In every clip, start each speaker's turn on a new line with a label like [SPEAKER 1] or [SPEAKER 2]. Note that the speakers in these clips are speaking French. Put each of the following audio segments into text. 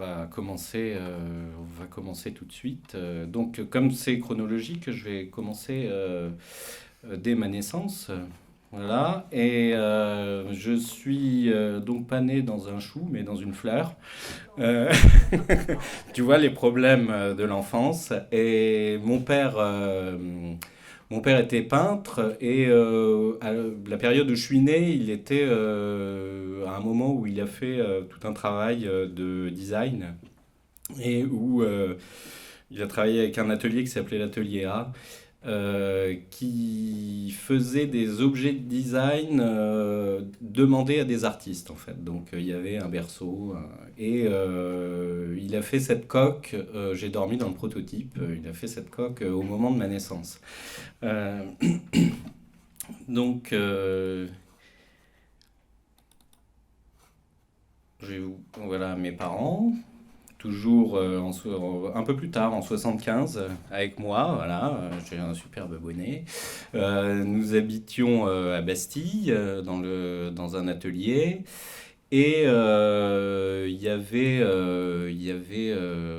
[SPEAKER 1] on va commencer tout de suite. Donc, comme c'est chronologique, je vais commencer dès ma naissance. Voilà. Et je suis donc pas né dans un chou, mais dans une fleur. Euh, tu vois les problèmes de l'enfance. Et mon père était peintre et à la période où je suis né, il était à un moment où il a fait tout un travail de design et où il a travaillé avec un atelier qui s'appelait l'atelier A, qui faisait des objets de design demandés à des artistes en fait. Donc il y avait un berceau et il a fait cette coque. J'ai dormi dans le prototype. Il a fait cette coque au moment de ma naissance. Euh, donc, voilà mes parents, toujours un peu plus tard, en 75, avec moi, voilà, j'ai un superbe bonnet. Nous habitions à Bastille, dans un atelier. Et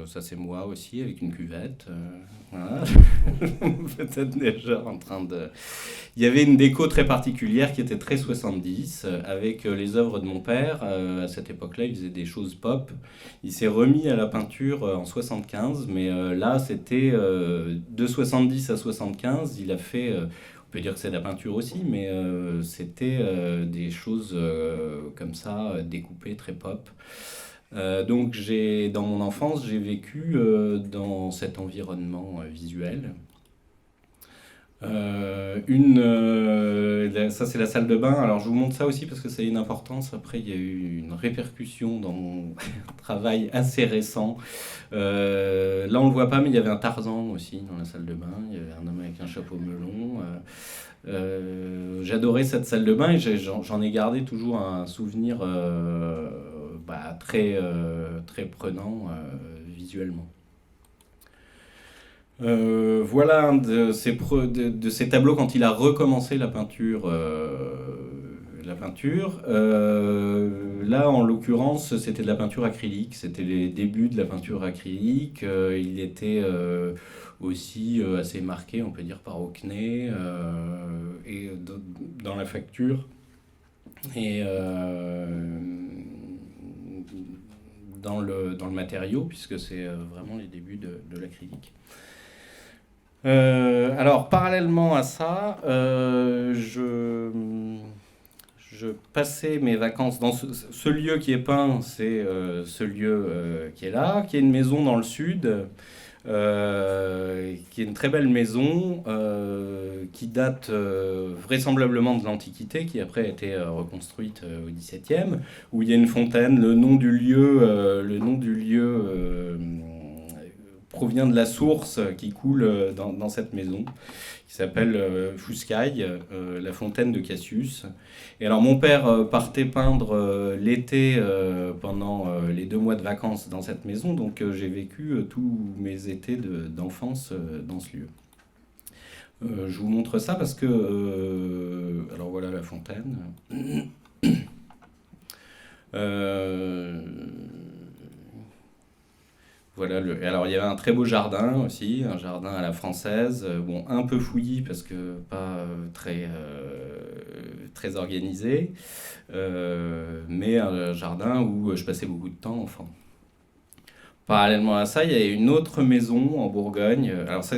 [SPEAKER 1] ça c'est moi aussi, avec une cuvette. Voilà. Peut-être déjà en train de... Il y avait une déco très particulière qui était très 70, avec les œuvres de mon père. À cette époque-là, il faisait des choses pop. Il s'est remis à la peinture en 75, mais là, c'était de 70 à 75. Il a fait, on peut dire que c'est de la peinture aussi, mais c'était des choses comme ça, découpées, très pop. Donc, dans mon enfance, j'ai vécu dans cet environnement visuel. Ça, c'est la salle de bain. Alors, je vous montre ça aussi parce que ça a une importance. Après, il y a eu une répercussion dans mon travail assez récent. Là, on le voit pas, mais il y avait un Tarzan aussi dans la salle de bain. Il y avait un homme avec un chapeau melon. J'adorais cette salle de bain et j'en ai gardé toujours un souvenir très, très prenant visuellement. Voilà un de ces tableaux quand il a recommencé la peinture. Là, en l'occurrence, c'était de la peinture acrylique. C'était les débuts de la peinture acrylique. Il était aussi assez marqué, on peut dire, par Hockney et dans la facture. Et dans le matériau, puisque c'est vraiment les débuts de l'acrylique. Alors, parallèlement à ça, je passais mes vacances dans ce lieu qui est peint, c'est ce lieu qui est là, qui est une maison dans le sud, qui est une très belle maison, qui date vraisemblablement de l'Antiquité, qui après a été reconstruite au XVIIe, où il y a une fontaine. Le nom du lieu provient de la source qui coule dans cette maison, qui s'appelle Fuscaille, la fontaine de Cassius. Et alors mon père partait peindre l'été pendant les 2 mois de vacances dans cette maison, donc j'ai vécu tous mes étés d'enfance dans ce lieu. Je vous montre ça parce que... alors voilà la fontaine. Euh, Voilà, alors il y avait un très beau jardin aussi, un jardin à la française, bon un peu fouillis parce que pas très organisé, mais un jardin où je passais beaucoup de temps enfant. Parallèlement à ça, il y a une autre maison en Bourgogne. Alors ça,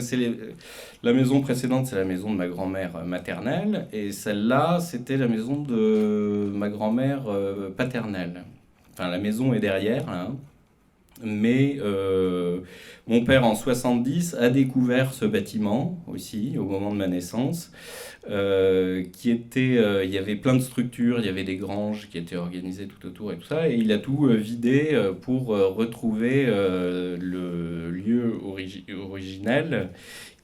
[SPEAKER 1] la maison précédente, c'est la maison de ma grand-mère maternelle, et celle-là, c'était la maison de ma grand-mère paternelle. Enfin, la maison est derrière, là, hein. Mais mon père, en 70, a découvert ce bâtiment aussi, au moment de ma naissance, il y avait plein de structures, il y avait des granges qui étaient organisées tout autour et tout ça, et il a tout vidé pour retrouver le lieu originel,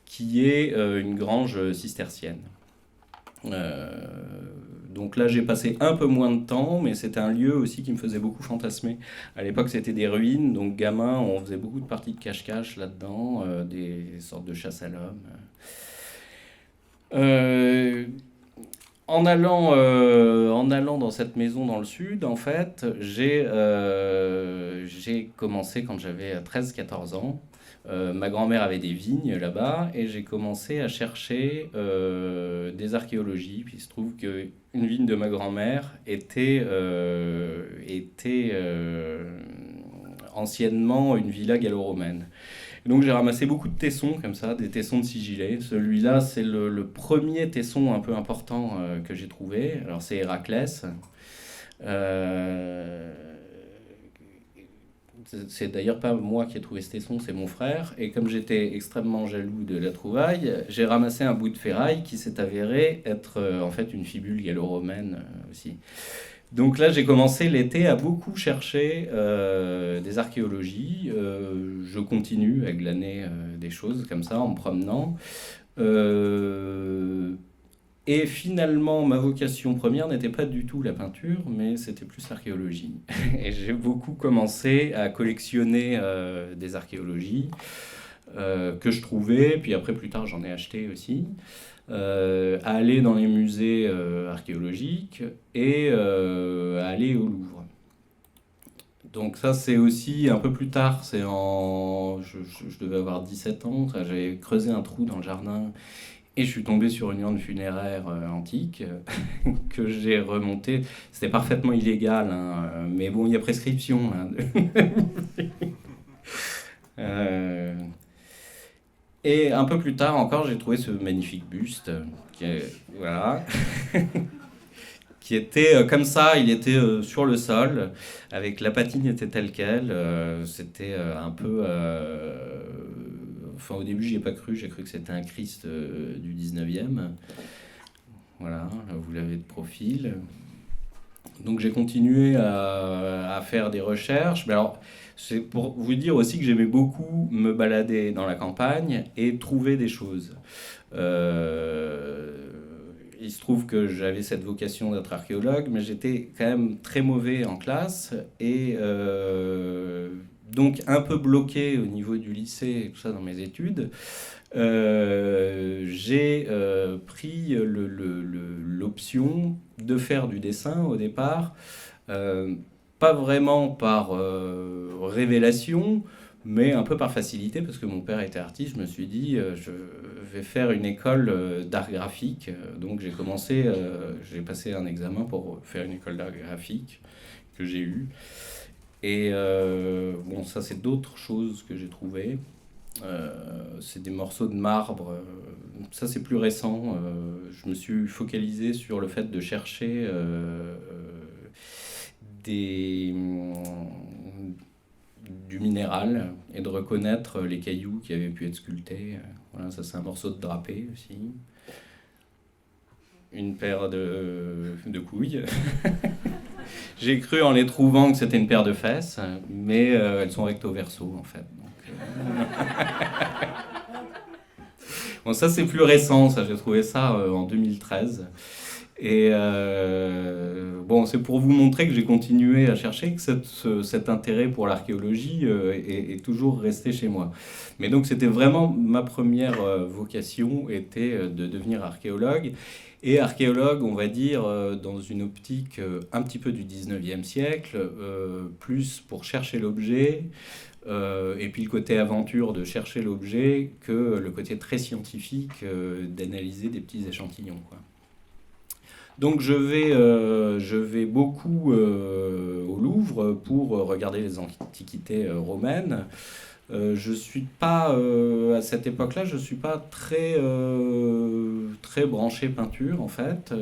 [SPEAKER 1] qui est une grange cistercienne. Euh, donc là, j'ai passé un peu moins de temps, mais c'était un lieu aussi qui me faisait beaucoup fantasmer. À l'époque, c'était des ruines, donc gamin, on faisait beaucoup de parties de cache-cache là-dedans, des sortes de chasse à l'homme. Euh, En allant dans cette maison dans le sud, en fait, j'ai commencé quand j'avais 13 14 ans. Ma grand-mère avait des vignes là-bas et j'ai commencé à chercher des archéologies. Puis il se trouve qu'une vigne de ma grand-mère était anciennement une villa gallo-romaine. Donc j'ai ramassé beaucoup de tessons comme ça, des tessons de sigillés. Celui-là, c'est le premier tesson un peu important que j'ai trouvé. Alors c'est Héraclès. Euh, c'est d'ailleurs pas moi qui ai trouvé ce tesson, c'est mon frère. Et comme j'étais extrêmement jaloux de la trouvaille, j'ai ramassé un bout de ferraille qui s'est avéré être en fait une fibule gallo-romaine aussi. Donc là, j'ai commencé l'été à beaucoup chercher des archéologies. Je continue à glaner des choses comme ça en me promenant. Euh, et finalement, ma vocation première n'était pas du tout la peinture, mais c'était plus l'archéologie. Et j'ai beaucoup commencé à collectionner des archéologies que je trouvais, puis après plus tard j'en ai acheté aussi, à aller dans les musées archéologiques et à aller au Louvre. Donc ça c'est aussi un peu plus tard, je devais avoir 17 ans, j'avais creusé un trou dans le jardin et je suis tombé sur une urne funéraire antique que j'ai remontée. C'était parfaitement illégal, hein, mais bon, il y a prescription. Hein. Euh, et un peu plus tard encore, j'ai trouvé ce magnifique buste, voilà, qui était comme ça, il était sur le sol, avec la patine était telle quelle, c'était un peu... Enfin, au début, j'y ai pas cru, j'ai cru que c'était un Christ du 19e. Voilà, là, vous l'avez de profil. Donc j'ai continué à faire des recherches. Mais alors, c'est pour vous dire aussi que j'aimais beaucoup me balader dans la campagne et trouver des choses. Euh, il se trouve que j'avais cette vocation d'être archéologue, mais j'étais quand même très mauvais en classe et donc un peu bloqué au niveau du lycée et tout ça dans mes études. J'ai pris l'option de faire du dessin au départ, euh, pas vraiment par révélation, mais un peu par facilité, parce que mon père était artiste. Je me suis dit, je vais faire une école d'art graphique. Donc j'ai passé un examen pour faire une école d'art graphique que j'ai eu. Et bon, ça c'est d'autres choses que j'ai trouvées. C'est des morceaux de marbre. Ça, c'est plus récent. Je me suis focalisé sur le fait de chercher des, du minéral et de reconnaître les cailloux qui avaient pu être sculptés. Voilà, ça, c'est un morceau de drapé aussi. Une paire de couilles. J'ai cru en les trouvant que c'était une paire de fesses, mais elles sont recto verso en fait. Bon, ça c'est plus récent, ça j'ai trouvé ça en 2013. Et bon, c'est pour vous montrer que j'ai continué à chercher, que cet intérêt pour l'archéologie est toujours resté chez moi. Mais donc c'était vraiment ma première vocation, était de devenir archéologue. Et archéologue, on va dire, dans une optique un petit peu du 19e siècle, plus pour chercher l'objet, et puis le côté aventure de chercher l'objet, que le côté très scientifique d'analyser des petits échantillons, quoi. Donc je vais beaucoup au Louvre pour regarder les antiquités romaines. Je suis pas à cette époque-là, je suis pas très branché peinture en fait,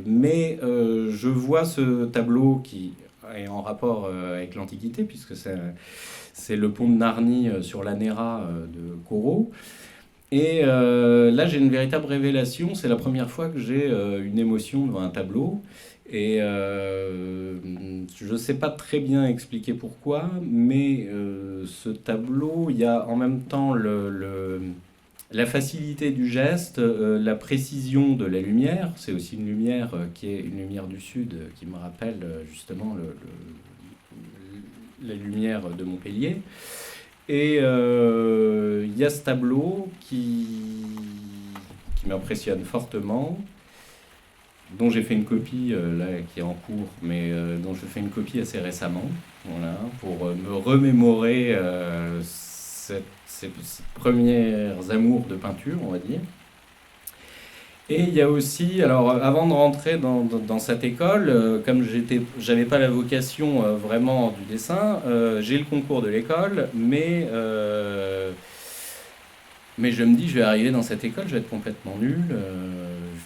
[SPEAKER 1] mais je vois ce tableau qui est en rapport avec l'Antiquité puisque c'est le pont de Narni sur la Néra de Corot. Et là, j'ai une véritable révélation. C'est la première fois que j'ai une émotion devant un tableau. Et je ne sais pas très bien expliquer pourquoi, mais ce tableau, il y a en même temps la facilité du geste, la précision de la lumière. C'est aussi une lumière qui est une lumière du sud qui me rappelle justement la lumière de Montpellier. Et il y a ce tableau qui m'impressionne fortement. dont j'ai fait une copie là qui est en cours, mais dont je fais une copie assez récemment, voilà, pour me remémorer ces premières amours de peinture, on va dire. Et il y a aussi, alors avant de rentrer dans cette école, comme j'avais pas la vocation vraiment du dessin, j'ai le concours de l'école, mais je me dis, je vais arriver dans cette école, je vais être complètement nul.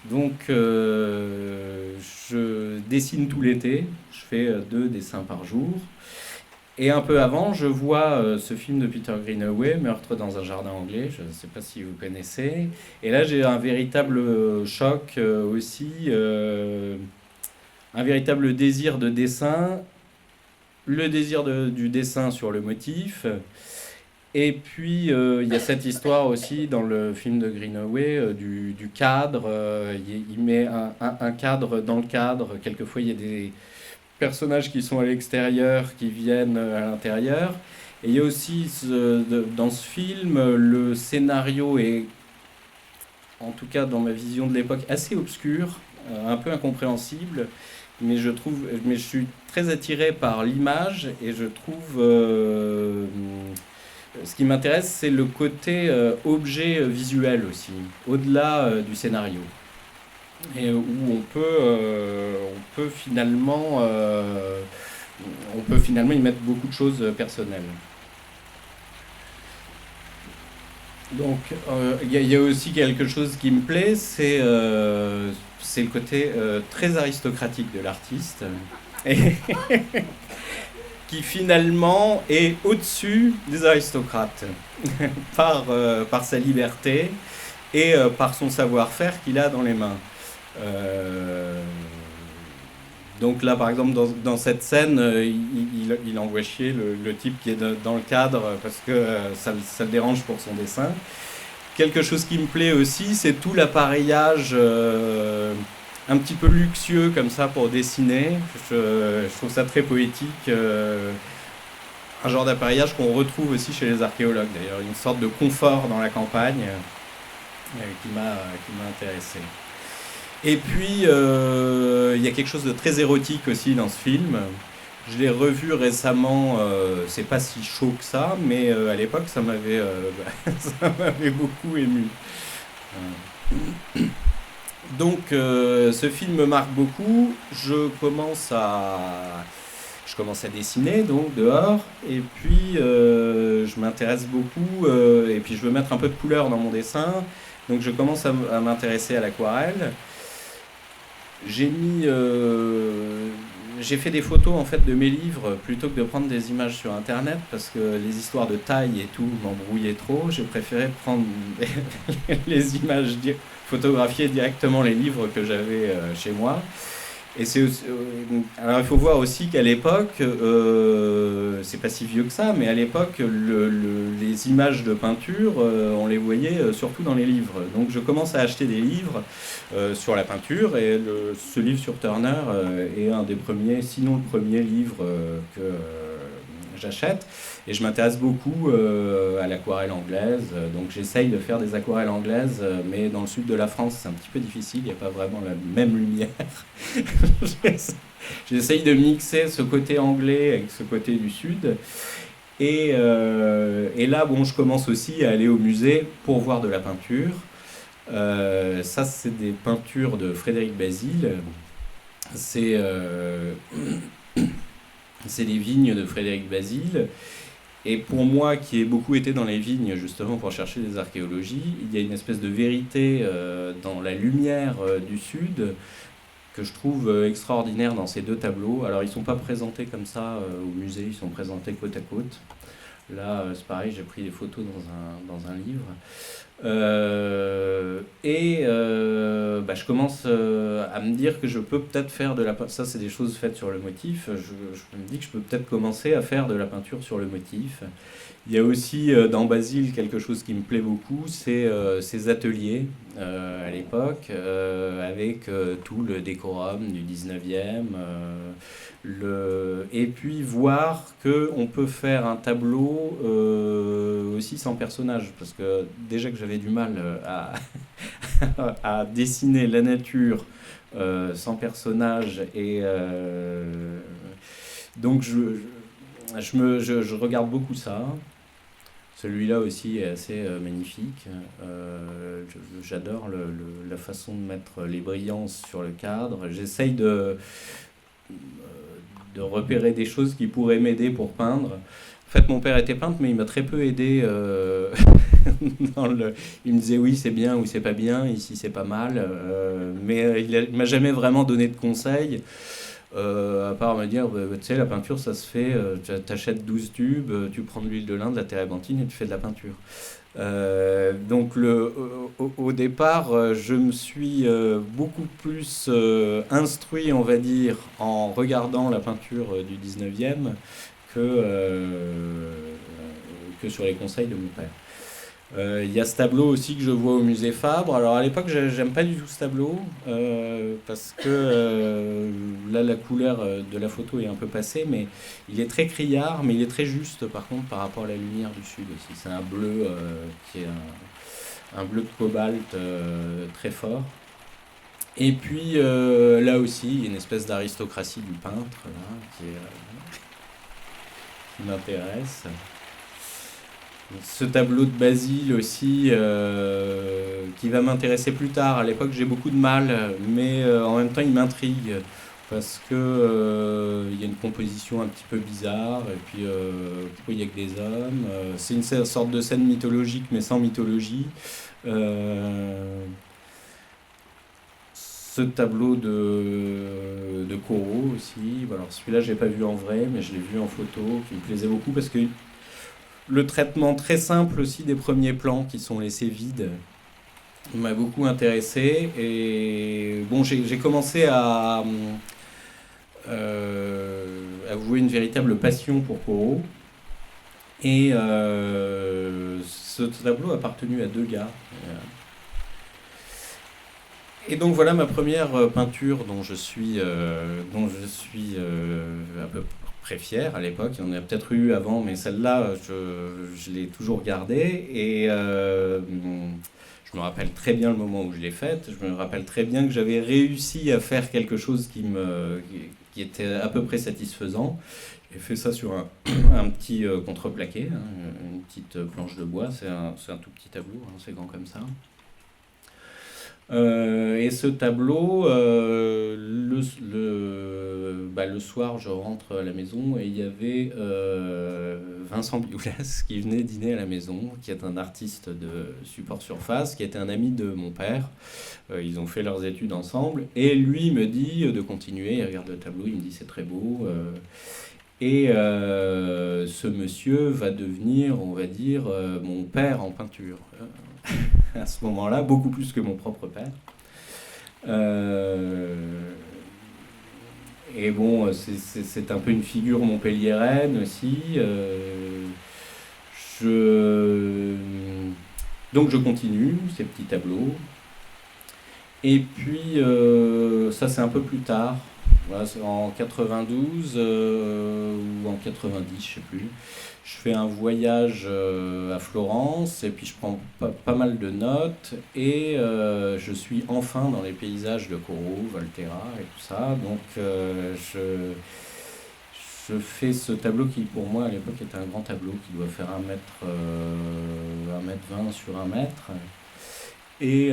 [SPEAKER 1] Donc, je dessine tout l'été, je fais 2 dessins par jour. Et un peu avant, je vois ce film de Peter Greenaway, Meurtre dans un jardin anglais, je ne sais pas si vous connaissez. Et là, j'ai un véritable choc aussi, un véritable désir de dessin, le désir du dessin sur le motif. Et puis, il y a cette histoire aussi dans le film de Greenaway du cadre. Il met un cadre dans le cadre. Quelquefois, il y a des personnages qui sont à l'extérieur, qui viennent à l'intérieur. Et il y a aussi dans ce film, le scénario est, en tout cas dans ma vision de l'époque, assez obscur, un peu incompréhensible. Mais je suis très attiré par l'image et je trouve ce qui m'intéresse, c'est le côté objet visuel aussi, au-delà du scénario. Et où on peut finalement y mettre beaucoup de choses personnelles. Donc, il y a aussi quelque chose qui me plaît, c'est le côté très aristocratique de l'artiste, et qui finalement est au-dessus des aristocrates, par sa liberté et par son savoir-faire qu'il a dans les mains. Euh, donc là, par exemple, dans cette scène, il envoie chier le type qui est dans le cadre parce que ça le dérange pour son dessin. Quelque chose qui me plaît aussi, c'est tout l'appareillage un petit peu luxueux comme ça pour dessiner. Je trouve ça très poétique. Un genre d'appareillage qu'on retrouve aussi chez les archéologues d'ailleurs, une sorte de confort dans la campagne qui m'a intéressé. Et puis, il y a quelque chose de très érotique aussi dans ce film. Je l'ai revu récemment, c'est pas si chaud que ça, mais à l'époque, ça m'avait beaucoup ému. Donc, ce film me marque beaucoup. Je commence à dessiner, donc dehors, et puis je m'intéresse beaucoup, et puis je veux mettre un peu de couleur dans mon dessin, donc je commence à m'intéresser à l'aquarelle. J'ai mis, j'ai fait des photos en fait de mes livres plutôt que de prendre des images sur internet parce que les histoires de taille et tout m'embrouillaient trop. J'ai préféré prendre les images, photographier directement les livres que j'avais chez moi. Et alors il faut voir aussi qu'à l'époque, c'est pas si vieux que ça, mais à l'époque, les images de peinture, on les voyait surtout dans les livres. Donc je commence à acheter des livres sur la peinture, et ce livre sur Turner est un des premiers, sinon le premier livre que j'achète. Et je m'intéresse beaucoup à l'aquarelle anglaise, donc j'essaye de faire des aquarelles anglaises, mais dans le sud de la France c'est un petit peu difficile, il n'y a pas vraiment la même lumière. J'essaye de mixer ce côté anglais avec ce côté du sud. Et là, bon, je commence aussi à aller au musée pour voir de la peinture. Ça, c'est des peintures de Frédéric Basile. C'est c'est les vignes de Frédéric Basile. Et pour moi, qui ai beaucoup été dans les vignes justement pour chercher des archéologies, il y a une espèce de vérité dans la lumière du sud que je trouve extraordinaire dans ces deux tableaux. Alors ils ne sont pas présentés comme ça au musée, ils sont présentés côte à côte. Là, c'est pareil, j'ai pris des photos dans un livre. Je commence à me dire que je peux peut-être faire de la peinture. Ça, c'est des choses faites sur le motif. Je me dis que je peux peut-être commencer à faire de la peinture sur le motif. Il y a aussi dans Basile quelque chose qui me plaît beaucoup, c'est ces ateliers à l'époque, avec tout le décorum du 19e. Et puis voir qu'on peut faire un tableau aussi sans personnage, parce que déjà que j'avais du mal à dessiner la nature sans personnage. Et donc je regarde beaucoup ça. Celui-là aussi est assez magnifique. J'adore la façon de mettre les brillances sur le cadre. J'essaye de repérer des choses qui pourraient m'aider pour peindre. En fait, mon père était peintre, mais il m'a très peu aidé. Il me disait oui, c'est bien ou c'est pas bien, ici c'est pas mal. Mais il m'a jamais vraiment donné de conseils. À part me dire, bah, tu sais, la peinture, ça se fait, t'achètes 12 tubes, tu prends de l'huile de lin, de la térébenthine et tu fais de la peinture. Donc au départ, je me suis beaucoup plus instruit, on va dire, en regardant la peinture du 19e que sur les conseils de mon père. Il y a ce tableau aussi que je vois au musée Fabre. Alors à l'époque, j'aime pas du tout ce tableau parce que là, la couleur de la photo est un peu passée, mais il est très criard, mais il est très juste par contre par rapport à la lumière du sud aussi. C'est un bleu qui est un bleu de cobalt très fort. Et puis là aussi, il y a une espèce d'aristocratie du peintre là, qui m'intéresse. Ce tableau de Basile aussi, qui va m'intéresser plus tard. À l'époque, j'ai beaucoup de mal, mais en même temps, il m'intrigue parce que il y a une composition un petit peu bizarre. Et puis, pourquoi il n'y a que des hommes? C'est une sorte de scène mythologique, mais sans mythologie. Ce tableau de Corot aussi. Alors, celui-là, je l'ai pas vu en vrai, mais je l'ai vu en photo, qui me plaisait beaucoup parce que le traitement très simple aussi des premiers plans qui sont laissés vides m'a beaucoup intéressé. Et bon, j'ai commencé à avouer une véritable passion pour Corot. Et ce tableau a appartenu à deux gars. Et donc voilà ma première peinture dont je suis à peu près fier à l'époque. Il y en a peut-être eu avant, mais celle-là, je l'ai toujours gardée. Et je me rappelle très bien le moment où je l'ai faite. Je me rappelle très bien que j'avais réussi à faire quelque chose qui était à peu près satisfaisant. J'ai fait ça sur un petit contreplaqué, hein, une petite planche de bois. C'est un tout petit tableau, hein, c'est grand comme ça. Et ce tableau, le soir, je rentre à la maison et il y avait Vincent Bioulès qui venait dîner à la maison, qui est un artiste de support surface, qui était un ami de mon père. Ils ont fait leurs études ensemble et lui me dit de continuer. Il regarde le tableau, il me dit c'est très beau. Et ce monsieur va devenir, on va dire, mon père en peinture. À ce moment-là, beaucoup plus que mon propre père. Euh, et bon, c'est un peu une figure montpelliéraine aussi. Je, donc je continue ces petits tableaux. Et puis, ça c'est un peu plus tard, voilà, c'est en 92 ou en 90, je sais plus. Je fais un voyage à Florence et puis je prends pas mal de notes et je suis enfin dans les paysages de Corot, Volterra et tout ça. Donc je fais ce tableau qui pour moi à l'époque était un grand tableau qui doit faire 1 mètre 20 sur 1 mètre. Et,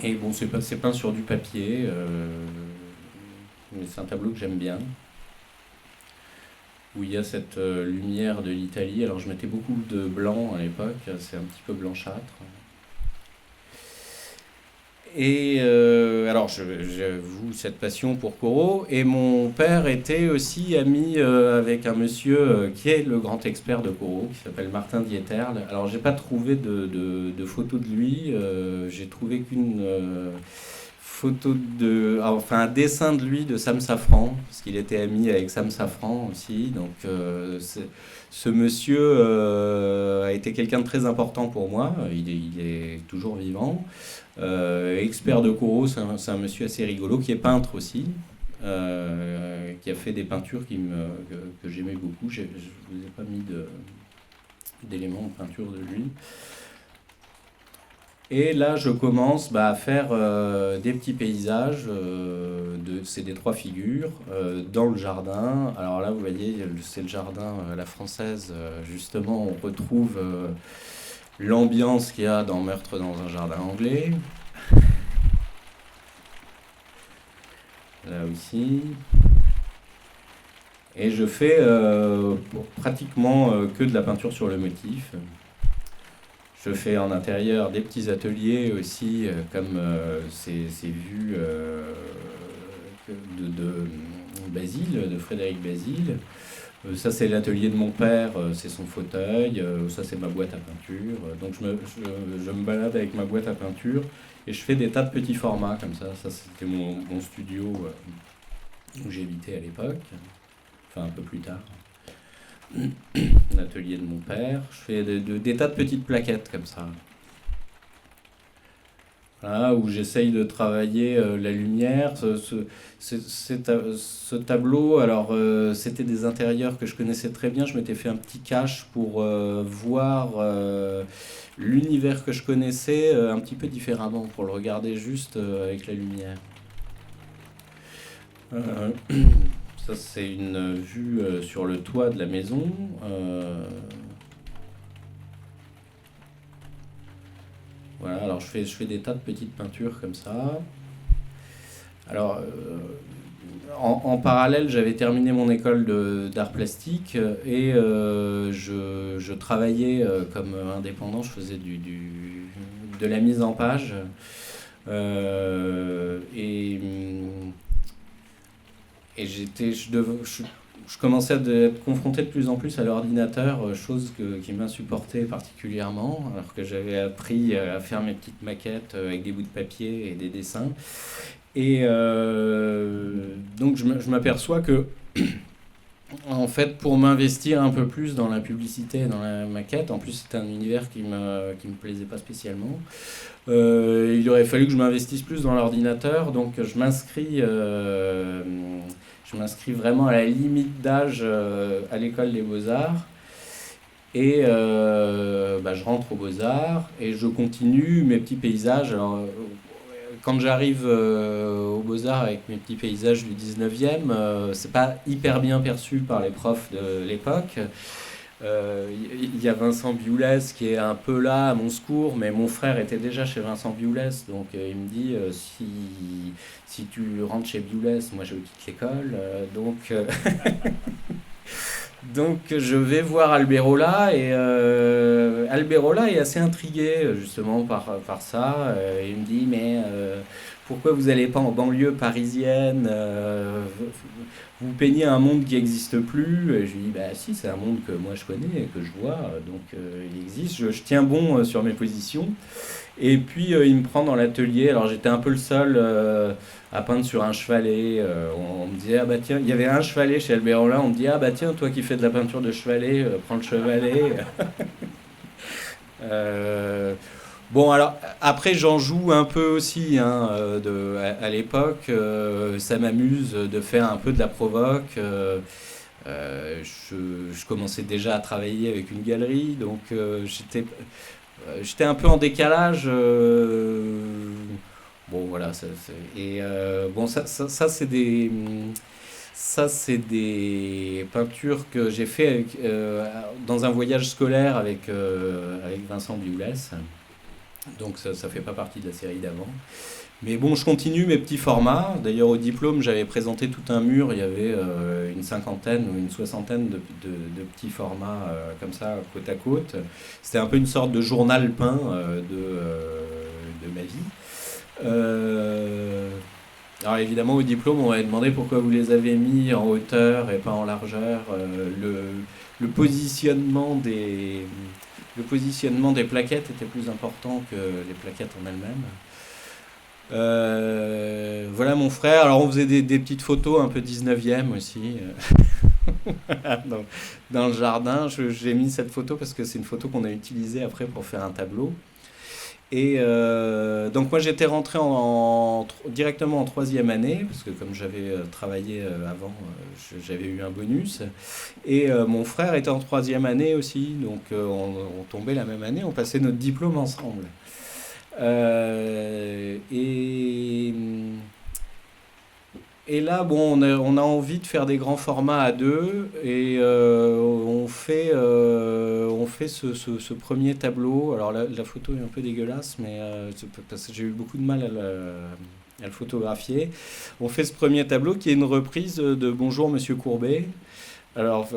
[SPEAKER 1] et bon, c'est peint sur du papier, mais c'est un tableau que j'aime bien, où il y a cette lumière de l'Italie. Alors je mettais beaucoup de blanc à l'époque, c'est un petit peu blanchâtre. Et alors j'avoue cette passion pour Corot, et mon père était aussi ami avec un monsieur qui est le grand expert de Corot, qui s'appelle Martin Dieterle. Alors j'ai pas trouvé de photo de lui, j'ai trouvé qu'une enfin un dessin de lui de Sam Safran, parce qu'il était ami avec Sam Safran aussi. Donc ce monsieur a été quelqu'un de très important pour moi. Il est toujours vivant. Expert de Corot, c'est un monsieur assez rigolo qui est peintre aussi, qui a fait des peintures que j'aimais beaucoup. Je ne vous ai pas mis d'éléments de peinture de lui. Et là, je commence à faire des petits paysages, c'est des trois figures, dans le jardin. Alors là, vous voyez, c'est le jardin à la française. Justement, on retrouve l'ambiance qu'il y a dans Meurtre dans un jardin anglais. Là aussi. Et je fais pratiquement que de la peinture sur le motif. Je fais en intérieur des petits ateliers aussi, comme ces vues de Basile, de Frédéric Basile. Ça, c'est l'atelier de mon père, c'est son fauteuil. Ça, c'est ma boîte à peinture. Donc, je me balade avec ma boîte à peinture et je fais des tas de petits formats comme ça. Ça, c'était mon studio où j'habitais à l'époque, enfin un peu plus tard. L'atelier de mon père. Je fais des tas de petites plaquettes comme ça. Voilà, où j'essaye de travailler la lumière. Ce tableau, alors c'était des intérieurs que je connaissais très bien. Je m'étais fait un petit cache pour voir l'univers que je connaissais un petit peu différemment, pour le regarder juste avec la lumière. Euh, Ça, c'est une vue sur le toit de la maison. Voilà, alors je fais des tas de petites peintures comme ça. Alors, en parallèle, j'avais terminé mon école d'art plastique et je travaillais comme indépendant. Je faisais de la mise en page. Et je commençais à être confronté de plus en plus à l'ordinateur, chose qui m'insupportait particulièrement, alors que j'avais appris à faire mes petites maquettes avec des bouts de papier et des dessins. Et donc je m'aperçois que, en fait, pour m'investir un peu plus dans la publicité et dans la maquette, en plus c'était un univers qui me plaisait pas spécialement, il aurait fallu que je m'investisse plus dans l'ordinateur, donc je m'inscris vraiment à la limite d'âge à l'école des Beaux-Arts. Et je rentre aux Beaux-Arts et je continue mes petits paysages. Alors, quand j'arrive aux Beaux-Arts avec mes petits paysages du 19e, c'est pas hyper bien perçu par les profs de l'époque. Il y a Vincent Bioulès qui est un peu là à mon secours, mais mon frère était déjà chez Vincent Bioulès, donc il me dit si tu rentres chez Bioulès, moi je quitte l'école. Donc je vais voir Alberola et Alberola est assez intrigué justement par ça. Il me dit mais pourquoi vous n'allez pas en banlieue parisienne, vous peignez un monde qui n'existe plus. Et je lui dis bah si, c'est un monde que moi je connais et que je vois, donc il existe. Je tiens bon sur mes positions. Et puis il me prend dans l'atelier. Alors j'étais un peu le seul à peindre sur un chevalet. On me disait ah bah tiens, il y avait un chevalet chez Alberola. On me dit ah bah tiens, toi qui fais de la peinture de chevalet, prends le chevalet. Euh, Bon, alors, après, j'en joue un peu aussi, hein, à l'époque. Ça m'amuse de faire un peu de la provoque. Je commençais déjà à travailler avec une galerie, donc j'étais un peu en décalage. Bon, voilà. Et bon, ça, c'est des peintures que j'ai fait dans un voyage scolaire avec Vincent Bioulès. Donc ça fait pas partie de la série d'avant. Mais bon, je continue mes petits formats. D'ailleurs, au diplôme, j'avais présenté tout un mur. Il y avait une cinquantaine ou une soixantaine de petits formats comme ça, côte à côte. C'était un peu une sorte de journal peint de ma vie. Euh, alors évidemment, au diplôme, on m'avait demandé pourquoi vous les avez mis en hauteur et pas en largeur. Le positionnement le positionnement des plaquettes était plus important que les plaquettes en elles-mêmes. Voilà mon frère. Alors on faisait des petites photos un peu 19e aussi dans, dans le jardin. J'ai mis cette photo parce que c'est une photo qu'on a utilisée après pour faire un tableau. Et donc moi j'étais rentré directement en troisième année, parce que comme j'avais travaillé avant, j'avais eu un bonus. Et mon frère était en troisième année aussi, donc on tombait la même année, on passait notre diplôme ensemble. Euh, et, et là, bon, on a envie de faire des grands formats à deux et on fait ce premier tableau. Alors la photo est un peu dégueulasse, mais parce que j'ai eu beaucoup de mal à le photographier. On fait ce premier tableau qui est une reprise de Bonjour Monsieur Courbet. Alors,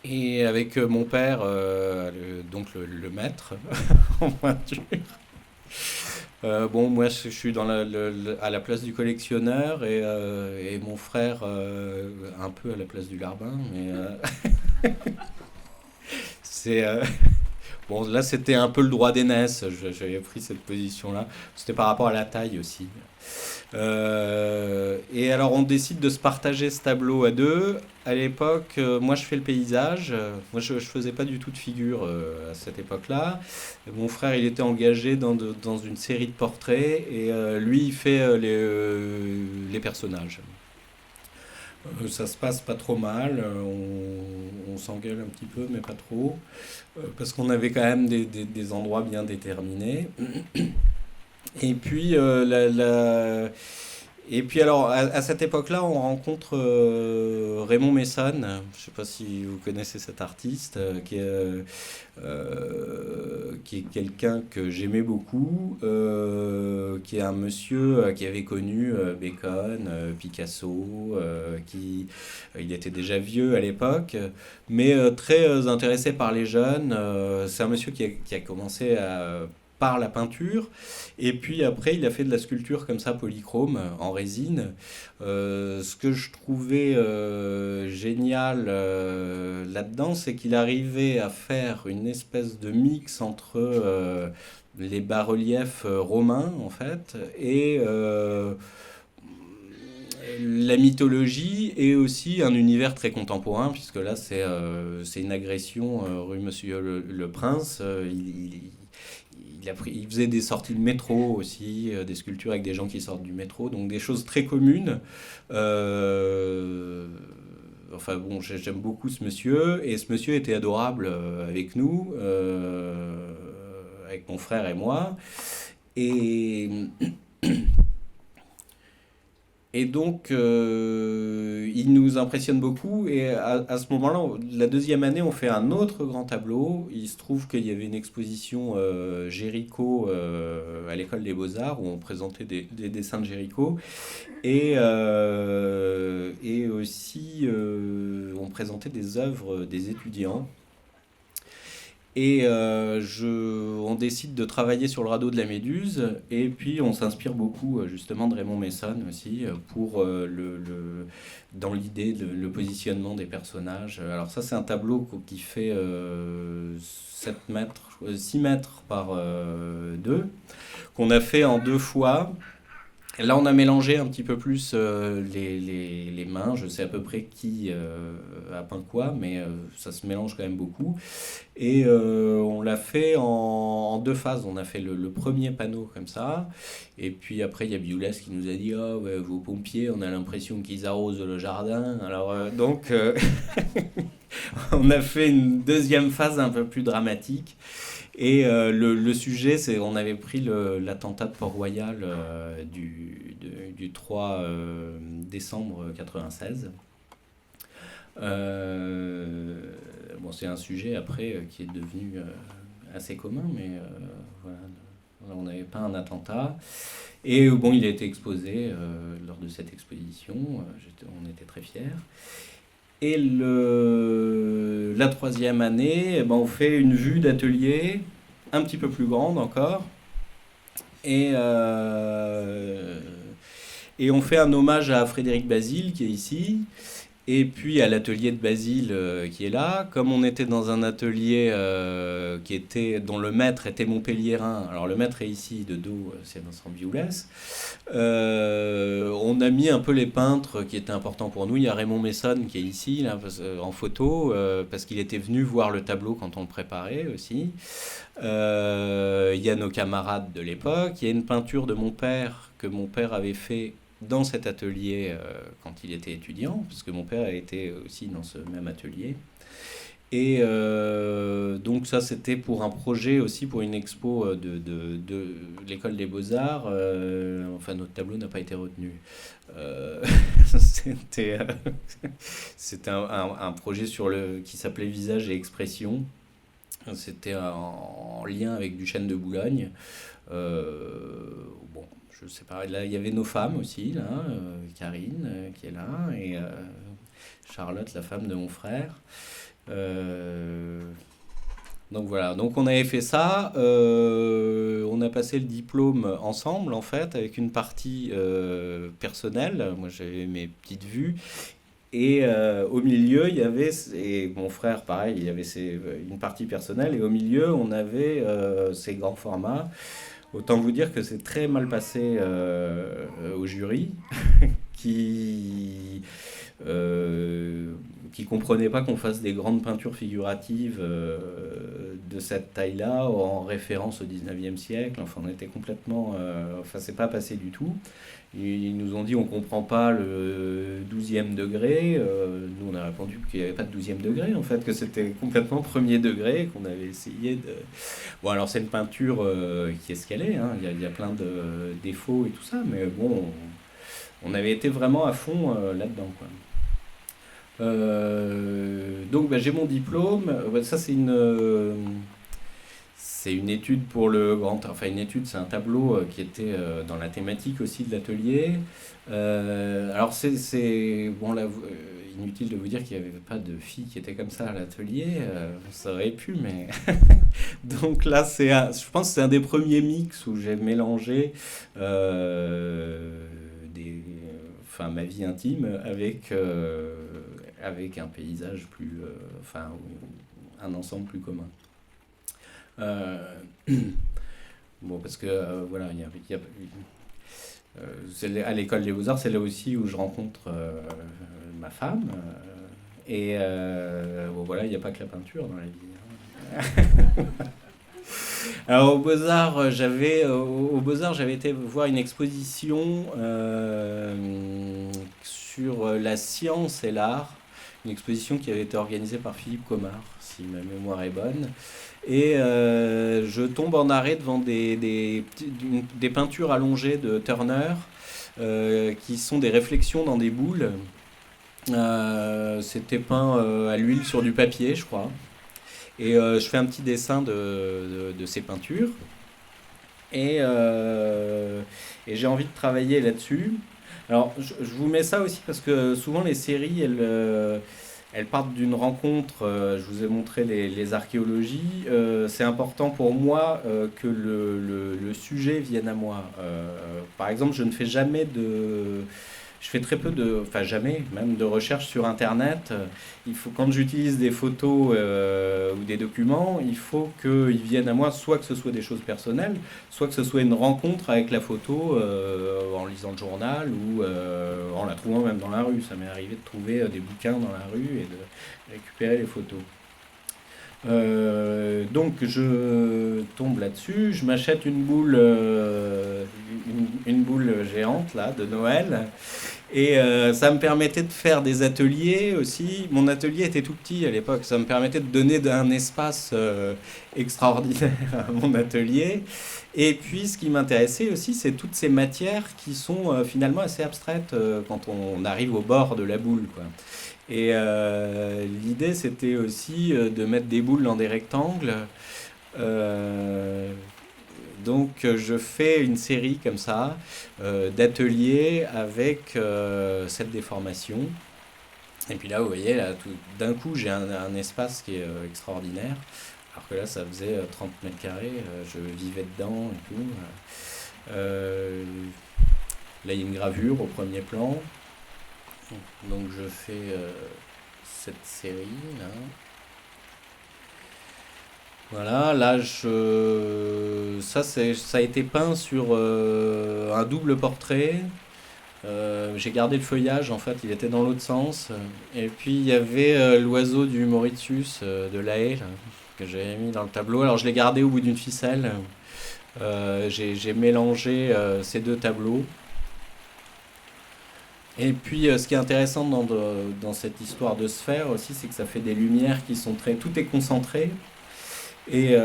[SPEAKER 1] et avec mon père, donc le maître en peinture. Bon, moi je suis à la place du collectionneur et mon frère un peu à la place du larbin, mais c'est bon, là c'était un peu le droit d'aînesse, j'avais pris cette position-là, c'était par rapport à la taille aussi. Et alors on décide de se partager ce tableau à deux. À l'époque, moi je fais le paysage. Moi je faisais pas du tout de figure à cette époque-là. Mon frère il était engagé dans une série de portraits et lui il fait les personnages. Ça se passe pas trop mal, on s'engueule un petit peu mais pas trop, parce qu'on avait quand même des endroits bien déterminés. Et puis, et puis alors, à cette époque-là, on rencontre Raymond Messon. Je ne sais pas si vous connaissez cet artiste, qui est quelqu'un que j'aimais beaucoup, qui est un monsieur qui avait connu Bacon, Picasso, il était déjà vieux à l'époque, mais très intéressé par les jeunes. C'est un monsieur qui a commencé par la peinture. Et puis après, il a fait de la sculpture comme ça, polychrome, en résine. Ce que je trouvais génial là-dedans, c'est qu'il arrivait à faire une espèce de mix entre les bas-reliefs romains, en fait, et la mythologie et aussi un univers très contemporain, puisque là, c'est une agression rue Monsieur le Prince. Il faisait des sorties de métro aussi, des sculptures avec des gens qui sortent du métro, donc des choses très communes. Euh, enfin bon, j'aime beaucoup ce monsieur, et ce monsieur était adorable avec nous, avec mon frère et moi. Et et donc, il nous impressionne beaucoup. Et à ce moment-là, la deuxième année, on fait un autre grand tableau. Il se trouve qu'il y avait une exposition Géricault à l'école des Beaux-Arts où on présentait des dessins de Géricault. Et aussi, on présentait des œuvres des étudiants. Et on décide de travailler sur le radeau de la Méduse, et puis on s'inspire beaucoup justement de Raymond Messon aussi pour dans l'idée, le positionnement des personnages. Alors ça c'est un tableau qui fait 7 mètres, 6 mètres par 2, qu'on a fait en deux fois. Là, on a mélangé un petit peu plus les mains. Je sais à peu près qui a peint quoi, mais ça se mélange quand même beaucoup. Et on l'a fait en deux phases. On a fait le premier panneau comme ça. Et puis après, il y a Biolès qui nous a dit: «Oh, ouais, vos pompiers, on a l'impression qu'ils arrosent le jardin.» Alors, donc, on a fait une deuxième phase un peu plus dramatique. Et le sujet, c'est on avait pris l'attentat de Port-Royal du 3 décembre 96. Euh, bon, c'est un sujet après qui est devenu assez commun, mais voilà, on n'avait pas un attentat. Et bon, il a été exposé lors de cette exposition. On était très fiers. Et la troisième année, eh ben, on fait une vue d'atelier un petit peu plus grande encore. Et, et on fait un hommage à Frédéric Basile qui est ici. Et puis à l'atelier de Basile qui est là, comme on était dans un atelier dont le maître était montpelliérain, alors le maître est ici de dos, c'est Vincent Bioulès, on a mis un peu les peintres qui étaient importants pour nous. Il y a Raymond Messon qui est ici là, en photo, parce qu'il était venu voir le tableau quand on le préparait aussi. Il y a nos camarades de l'époque, il y a une peinture de mon père que mon père avait fait dans cet atelier quand il était étudiant, parce que mon père a été aussi dans ce même atelier. Et donc ça, c'était pour un projet aussi, pour une expo de l'école des beaux-arts. Enfin, notre tableau n'a pas été retenu. Euh, c'était c'était un projet qui s'appelait Visage et expression. C'était en lien avec Duchesne de Boulogne. Bon, je sais pas. Là, il y avait nos femmes aussi, là, Karine qui est là, et Charlotte, la femme de mon frère. Euh, donc voilà, donc on avait fait ça, on a passé le diplôme ensemble en fait, avec une partie personnelle, moi j'avais mes petites vues, et au milieu il y avait, et mon frère pareil, il y avait une partie personnelle, et au milieu on avait ces grands formats. Autant vous dire que c'est très mal passé au jury, qui euh, qui comprenait pas qu'on fasse des grandes peintures figuratives de cette taille-là en référence au 19e siècle. Enfin, on était complètement. Enfin, c'est pas passé du tout. Ils nous ont dit on comprend pas le 12e degré. Nous, on a répondu qu'il n'y avait pas de 12e degré, en fait, que c'était complètement premier degré, qu'on avait essayé de. Bon, alors, c'est une peinture qui est ce qu'elle est, hein. Il y a plein de défauts et tout ça, mais bon, on avait été vraiment à fond là-dedans, quoi. Donc bah, j'ai mon diplôme. Ça c'est une étude pour le grand. Enfin une étude, c'est un tableau qui était dans la thématique aussi de l'atelier. Alors bon là, inutile de vous dire qu'il n'y avait pas de filles qui étaient comme ça à l'atelier. Ça aurait pu, mais donc là je pense que c'est un des premiers mix où j'ai mélangé des, enfin ma vie intime avec un paysage plus, enfin, un ensemble plus commun. Euh, bon, parce que voilà, à l'école des Beaux-Arts, c'est là aussi où je rencontre ma femme. Et bon, voilà, il n'y a pas que la peinture dans la vie, hein. Alors au Beaux-Arts, j'avais été voir une exposition sur la science et l'art, une exposition qui avait été organisée par Philippe Comard, si ma mémoire est bonne. Et je tombe en arrêt devant des peintures allongées de Turner, qui sont des réflexions dans des boules. C'était peint à l'huile sur du papier, je crois. Et je fais un petit dessin de ces peintures. Et, j'ai envie de travailler là-dessus. Alors, je vous mets ça aussi parce que souvent les séries, elles partent d'une rencontre. Je vous ai montré les archéologies. C'est important pour moi que le sujet vienne à moi. Par exemple, je fais très peu enfin jamais, même de recherche sur Internet. Quand j'utilise des photos ou des documents, il faut qu'ils viennent à moi, soit que ce soit des choses personnelles, soit que ce soit une rencontre avec la photo en lisant le journal ou en la trouvant même dans la rue. Ça m'est arrivé de trouver des bouquins dans la rue et de récupérer les photos. Donc je tombe là-dessus, je m'achète une boule géante là de Noël, et ça me permettait de faire des ateliers aussi. Mon atelier était tout petit à l'époque, ça me permettait de donner un espace extraordinaire à mon atelier. Et puis ce qui m'intéressait aussi, c'est toutes ces matières qui sont finalement assez abstraites quand on arrive au bord de la boule, quoi. Et l'idée, c'était aussi de mettre des boules dans des rectangles. Euh, je fais une série comme ça d'ateliers avec cette déformation. Et puis là, vous voyez, là, d'un coup, j'ai un espace qui est extraordinaire. Alors que là, ça faisait 30 mètres carrés, je vivais dedans et tout. Euh, Là, il y a une gravure au premier plan. Donc je fais cette série là. Voilà, ça a été peint sur un double portrait. J'ai gardé le feuillage, en fait, il était dans l'autre sens. Et puis il y avait l'oiseau du Mauritius de La Haye là, que j'avais mis dans le tableau. Alors je l'ai gardé au bout d'une ficelle. J'ai mélangé ces deux tableaux. Et puis, ce qui est intéressant dans cette histoire de sphère aussi, c'est que ça fait des lumières qui sont très... Tout est concentré et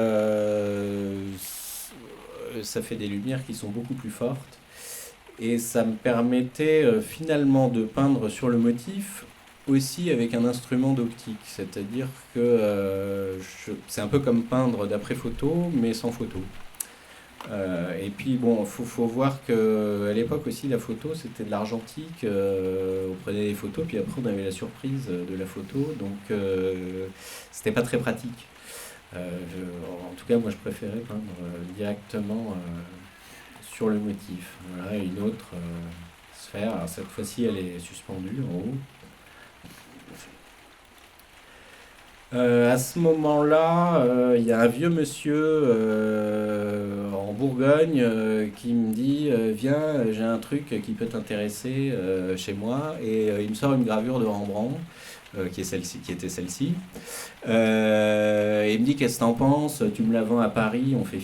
[SPEAKER 1] ça fait des lumières qui sont beaucoup plus fortes. Et ça me permettait finalement de peindre sur le motif aussi avec un instrument d'optique. C'est-à-dire que c'est un peu comme peindre d'après photo, mais sans photo. Et puis bon, faut voir que à l'époque aussi la photo c'était de l'argentique, on prenait des photos puis après on avait la surprise de la photo, donc c'était pas très pratique. En tout cas moi je préférais peindre directement sur le motif. Voilà une autre sphère. Alors, cette fois-ci elle est suspendue en haut. À ce moment-là, il y a un vieux monsieur en Bourgogne qui me dit viens, j'ai un truc qui peut t'intéresser chez moi. Et il me sort une gravure de Rembrandt, qui est celle-ci, qui était celle-ci. Et il me dit qu'est-ce que t'en penses? Tu me la vends à Paris, on fait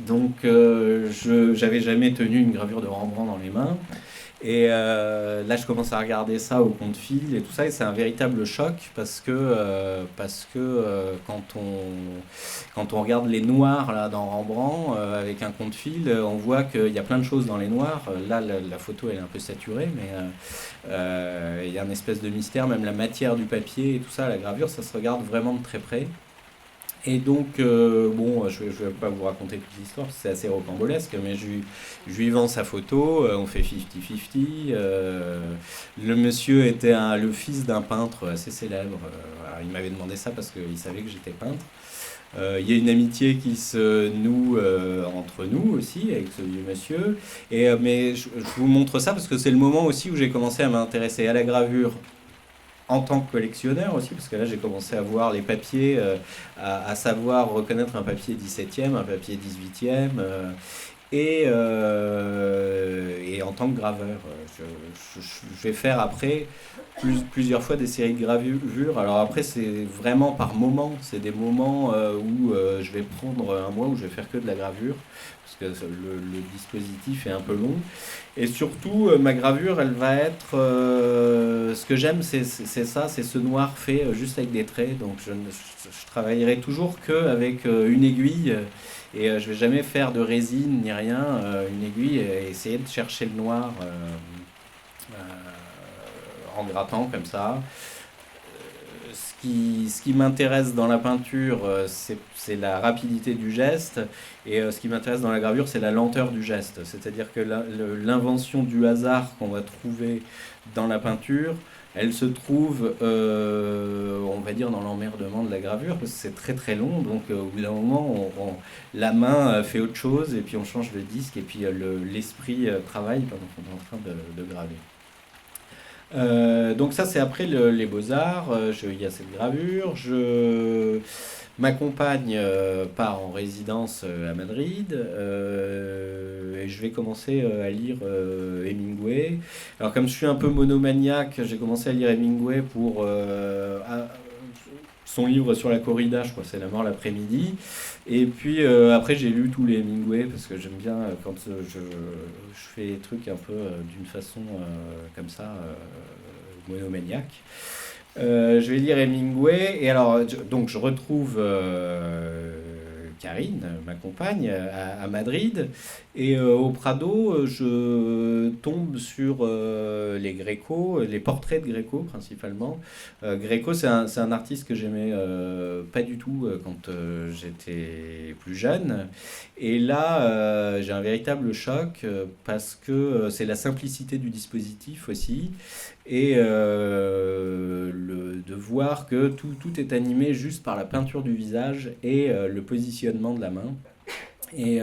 [SPEAKER 1] 50-50. J'avais jamais tenu une gravure de Rembrandt dans les mains. Et là, je commence à regarder ça au compte-fil et tout ça, et c'est un véritable choc parce que quand on regarde les noirs là, dans Rembrandt avec un compte-fil, on voit qu'il y a plein de choses dans les noirs. Là, la photo elle est un peu saturée, mais il y a une espèce de mystère, même la matière du papier et tout ça, la gravure, ça se regarde vraiment de très près. Et donc, bon, je vais pas vous raconter toute l'histoire, c'est assez rocambolesque, mais je lui vends sa photo, on fait 50-50. Le monsieur était le fils d'un peintre assez célèbre. Alors, il m'avait demandé ça parce qu'il savait que j'étais peintre. Il y a une amitié qui se noue entre nous aussi avec ce vieux monsieur. Mais je vous montre ça parce que c'est le moment aussi où j'ai commencé à m'intéresser à la gravure en tant que collectionneur aussi, parce que là j'ai commencé à voir les papiers, à savoir reconnaître un papier 17e, un papier 18e, et en tant que graveur. Je vais faire après plusieurs fois des séries de gravures. Alors après c'est vraiment par moment, c'est des moments où je vais prendre un mois où je vais faire que de la gravure, parce que le dispositif est un peu long. Et surtout, ma gravure, elle va être... ce que j'aime, c'est ça, c'est ce noir fait juste avec des traits. Donc je travaillerai toujours que avec une aiguille. Et je vais jamais faire de résine ni rien. Une aiguille et essayer de chercher le noir en grattant comme ça. Ce qui m'intéresse dans la peinture, c'est la rapidité du geste, et ce qui m'intéresse dans la gravure, c'est la lenteur du geste. C'est-à-dire que l'invention du hasard qu'on va trouver dans la peinture, elle se trouve, on va dire, dans l'emmerdement de la gravure, parce que c'est très très long, donc au bout d'un moment, la main fait autre chose, et puis on change le disque, et puis l'esprit travaille pendant qu'on est en train de graver. Donc ça c'est après les beaux-arts, il y a cette gravure, ma compagne part en résidence à Madrid et je vais commencer à lire Hemingway. Alors comme je suis un peu monomaniaque, j'ai commencé à lire Hemingway pour son livre sur la corrida, je crois que c'est La mort l'après-midi. Et puis après j'ai lu tous les Hemingway parce que j'aime bien quand je fais les trucs un peu d'une façon comme ça, monomaniaque. Je vais lire Hemingway et alors donc je retrouve Karine, ma compagne, à Madrid et au Prado je tombe sur les Gréco, les portraits de Gréco principalement. Gréco c'est un artiste que j'aimais pas du tout quand j'étais plus jeune et là j'ai un véritable choc parce que c'est la simplicité du dispositif aussi et de voir que tout est animé juste par la peinture du visage et le positionnement de la main. Et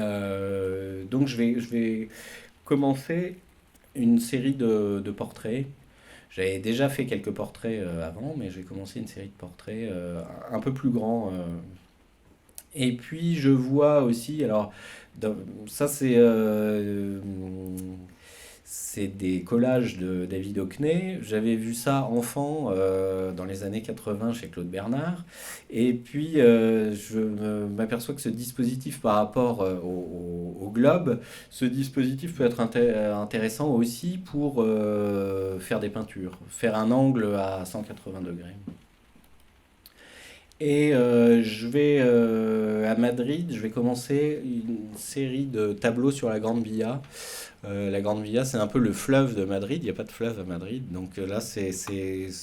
[SPEAKER 1] donc je vais commencer une série de portraits. J'avais déjà fait quelques portraits avant, mais j'ai commencé une série de portraits un peu plus grands. Et puis je vois aussi, alors ça c'est des collages de David Hockney. J'avais vu ça enfant dans les années 80 chez Claude Bernard. Et puis m'aperçois que ce dispositif par rapport au globe, ce dispositif peut être intéressant aussi pour faire des peintures, faire un angle à 180 degrés. Et à Madrid, je vais commencer une série de tableaux sur la Grande Via. La Grande Via, c'est un peu le fleuve de Madrid. Il n'y a pas de fleuve à Madrid. Donc là, c'est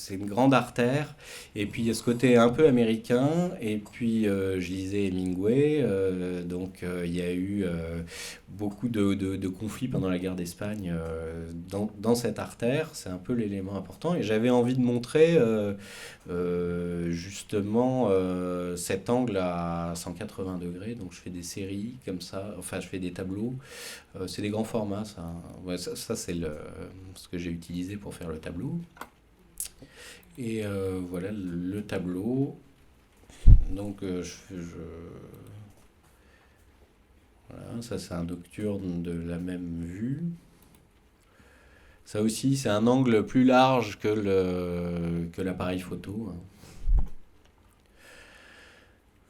[SPEAKER 1] une grande artère. Et puis, il y a ce côté un peu américain. Et puis, je lisais Hemingway. Il y a eu beaucoup de conflits pendant la guerre d'Espagne dans cette artère. C'est un peu l'élément important. Et j'avais envie de montrer justement cet angle à 180 degrés. Donc, je fais des séries comme ça. Enfin, je fais des tableaux. C'est des grands formats, ça. Ouais, ça, c'est ce que j'ai utilisé pour faire le tableau. Et voilà le tableau. Donc, voilà, ça, c'est un nocturne de la même vue. Ça aussi, c'est un angle plus large que l'appareil photo, hein.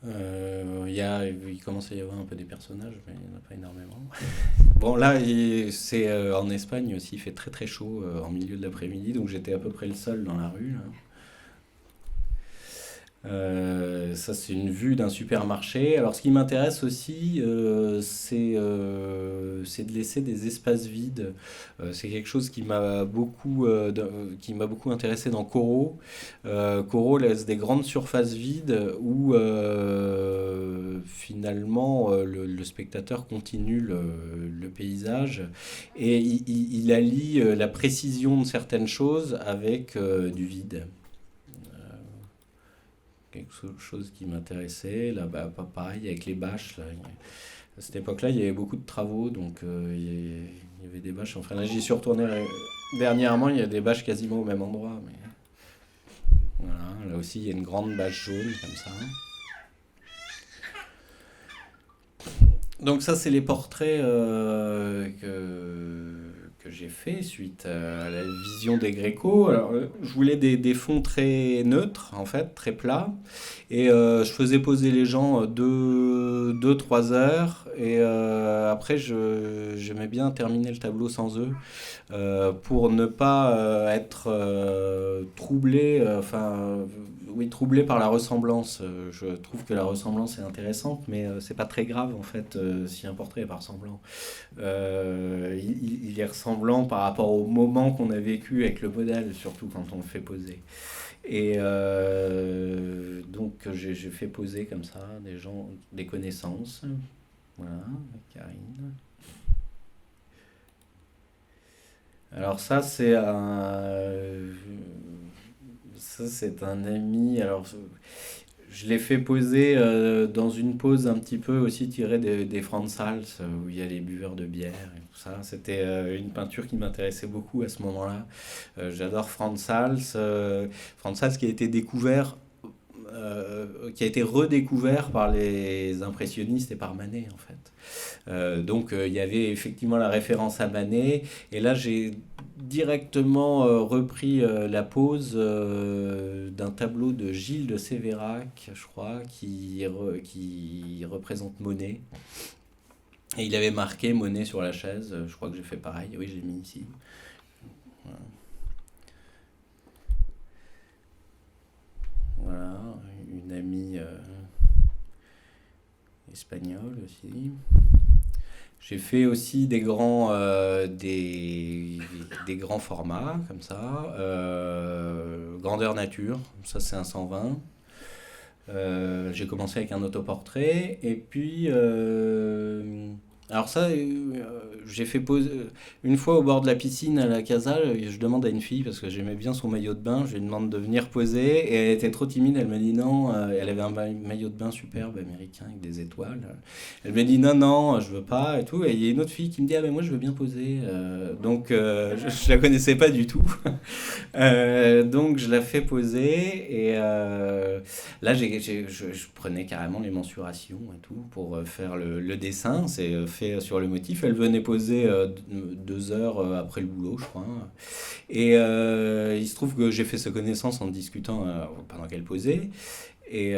[SPEAKER 1] Il commence à y avoir un peu des personnages, mais il n'y en a pas énormément. Bon, là, c'est en Espagne aussi, il fait très très chaud en milieu de l'après-midi, donc j'étais à peu près le seul dans la rue, là. Ça, c'est une vue d'un supermarché. Alors, ce qui m'intéresse aussi, c'est de laisser des espaces vides. C'est quelque chose qui m'a beaucoup intéressé dans Corot. Corot laisse des grandes surfaces vides où finalement le spectateur continue le paysage et il allie la précision de certaines choses avec du vide. Quelque chose qui m'intéressait. Là, bah, pareil avec les bâches. Là. À cette époque-là, il y avait beaucoup de travaux, donc il y avait des bâches. Enfin, là, j'y suis retourné dernièrement, il y a des bâches quasiment au même endroit. Mais voilà, là aussi, il y a une grande bâche jaune comme ça. Donc ça, c'est les portraits que j'ai fait suite à la vision des Gréco. Alors, je voulais des fonds très neutres, en fait, très plats. Et je faisais poser les gens 2-3 heures. Et après, j'aimais bien terminer le tableau sans eux pour ne pas être troublé, oui, troublé par la ressemblance. Je trouve que la ressemblance est intéressante, mais c'est pas très grave en fait si un portrait est pas ressemblant. Il est ressemblant par rapport au moment qu'on a vécu avec le modèle, surtout quand on le fait poser. Et donc j'ai fait poser comme ça des gens, des connaissances. Voilà, avec Karine. Alors ça c'est un ami. Alors je l'ai fait poser dans une pose un petit peu aussi tirée des Franz Hals, où il y a les buveurs de bière et tout ça. C'était une peinture qui m'intéressait beaucoup à ce moment-là. J'adore Franz Hals. Franz Hals qui a été qui a été redécouvert par les impressionnistes et par Manet en fait. Il y avait effectivement la référence à Manet et là j'ai directement repris la pose d'un tableau de Gilles de Sévérac, je crois, qui représente Monet. Et il avait marqué Monet sur la chaise, je crois que j'ai fait pareil, oui, je l'ai mis ici. Voilà, voilà, une amie espagnole aussi. J'ai fait aussi des grands formats, comme ça. Grandeur nature, ça c'est un 120. J'ai commencé avec un autoportrait. Et puis, alors ça, j'ai fait pose une fois au bord de la piscine à la Casa. Je demande à une fille, parce que j'aimais bien son maillot de bain, je lui demande de venir poser. Et elle était trop timide, elle me dit non. Elle avait un maillot de bain superbe américain avec des étoiles. Elle me dit non, non, je veux pas et tout. Et il y a une autre fille qui me dit ah, mais moi je veux bien poser. Je la connaissais pas du tout. Donc je la fais poser. Et là, je prenais carrément les mensurations et tout pour faire le dessin. C'est fait sur le motif. Elle venait poser 2 heures après le boulot, je crois. Et il se trouve que j'ai fait sa connaissance en discutant pendant qu'elle posait. Et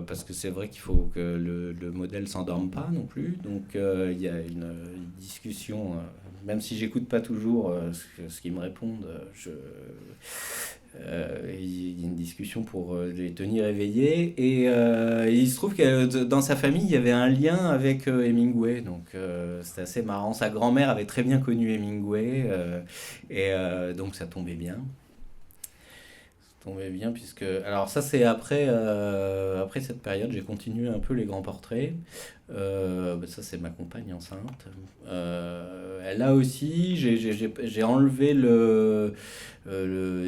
[SPEAKER 1] parce que c'est vrai qu'il faut que le modèle s'endorme pas non plus. Donc il y a une discussion, même si j'écoute pas toujours ce qu'ils me répondent, il y a une discussion pour les tenir éveillés. Et il se trouve que dans sa famille, il y avait un lien avec Hemingway. Donc c'était assez marrant. Sa grand-mère avait très bien connu Hemingway. Donc ça tombait bien. Tombait bien puisque... Alors ça c'est après cette période, j'ai continué un peu les grands portraits. Ça c'est ma compagne enceinte. Là aussi, j'ai enlevé le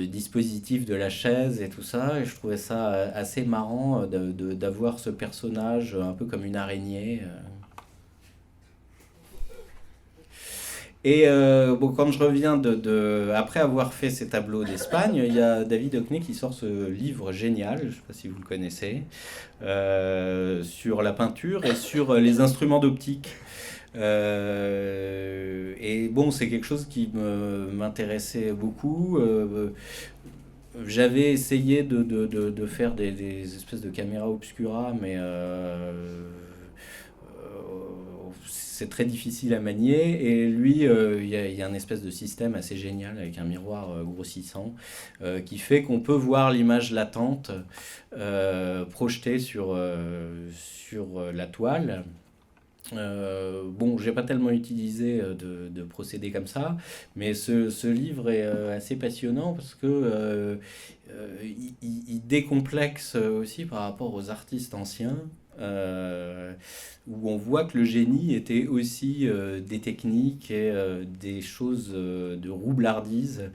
[SPEAKER 1] dispositif de la chaise et tout ça, et je trouvais ça assez marrant d'avoir ce personnage un peu comme une araignée. Et bon, quand je reviens après avoir fait ces tableaux d'Espagne, il y a David Hockney qui sort ce livre génial, je ne sais pas si vous le connaissez, sur la peinture et sur les instruments d'optique. Et bon, c'est quelque chose qui m'intéressait beaucoup. J'avais essayé de faire des espèces de caméras obscura, mais c'est très difficile à manier. Et lui, il y a un espèce de système assez génial avec un miroir grossissant qui fait qu'on peut voir l'image latente projetée sur la toile. Bon, j'ai pas tellement utilisé de procédés comme ça, mais ce livre est assez passionnant parce que il décomplexe aussi par rapport aux artistes anciens, euh, où on voit que le génie était aussi des techniques et des choses de roublardise,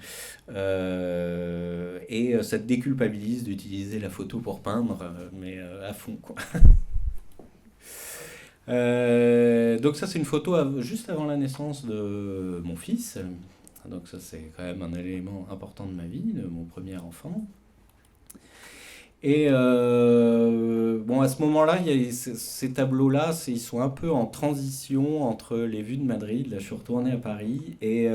[SPEAKER 1] et ça te déculpabilise d'utiliser la photo pour peindre, mais à fond, quoi. Donc ça c'est une photo juste avant la naissance de mon fils. Donc ça c'est quand même un élément important de ma vie, de mon premier enfant. Et bon, à ce moment-là, il y a ces tableaux-là, ils sont un peu en transition entre les vues de Madrid. Là, je suis retourné à Paris et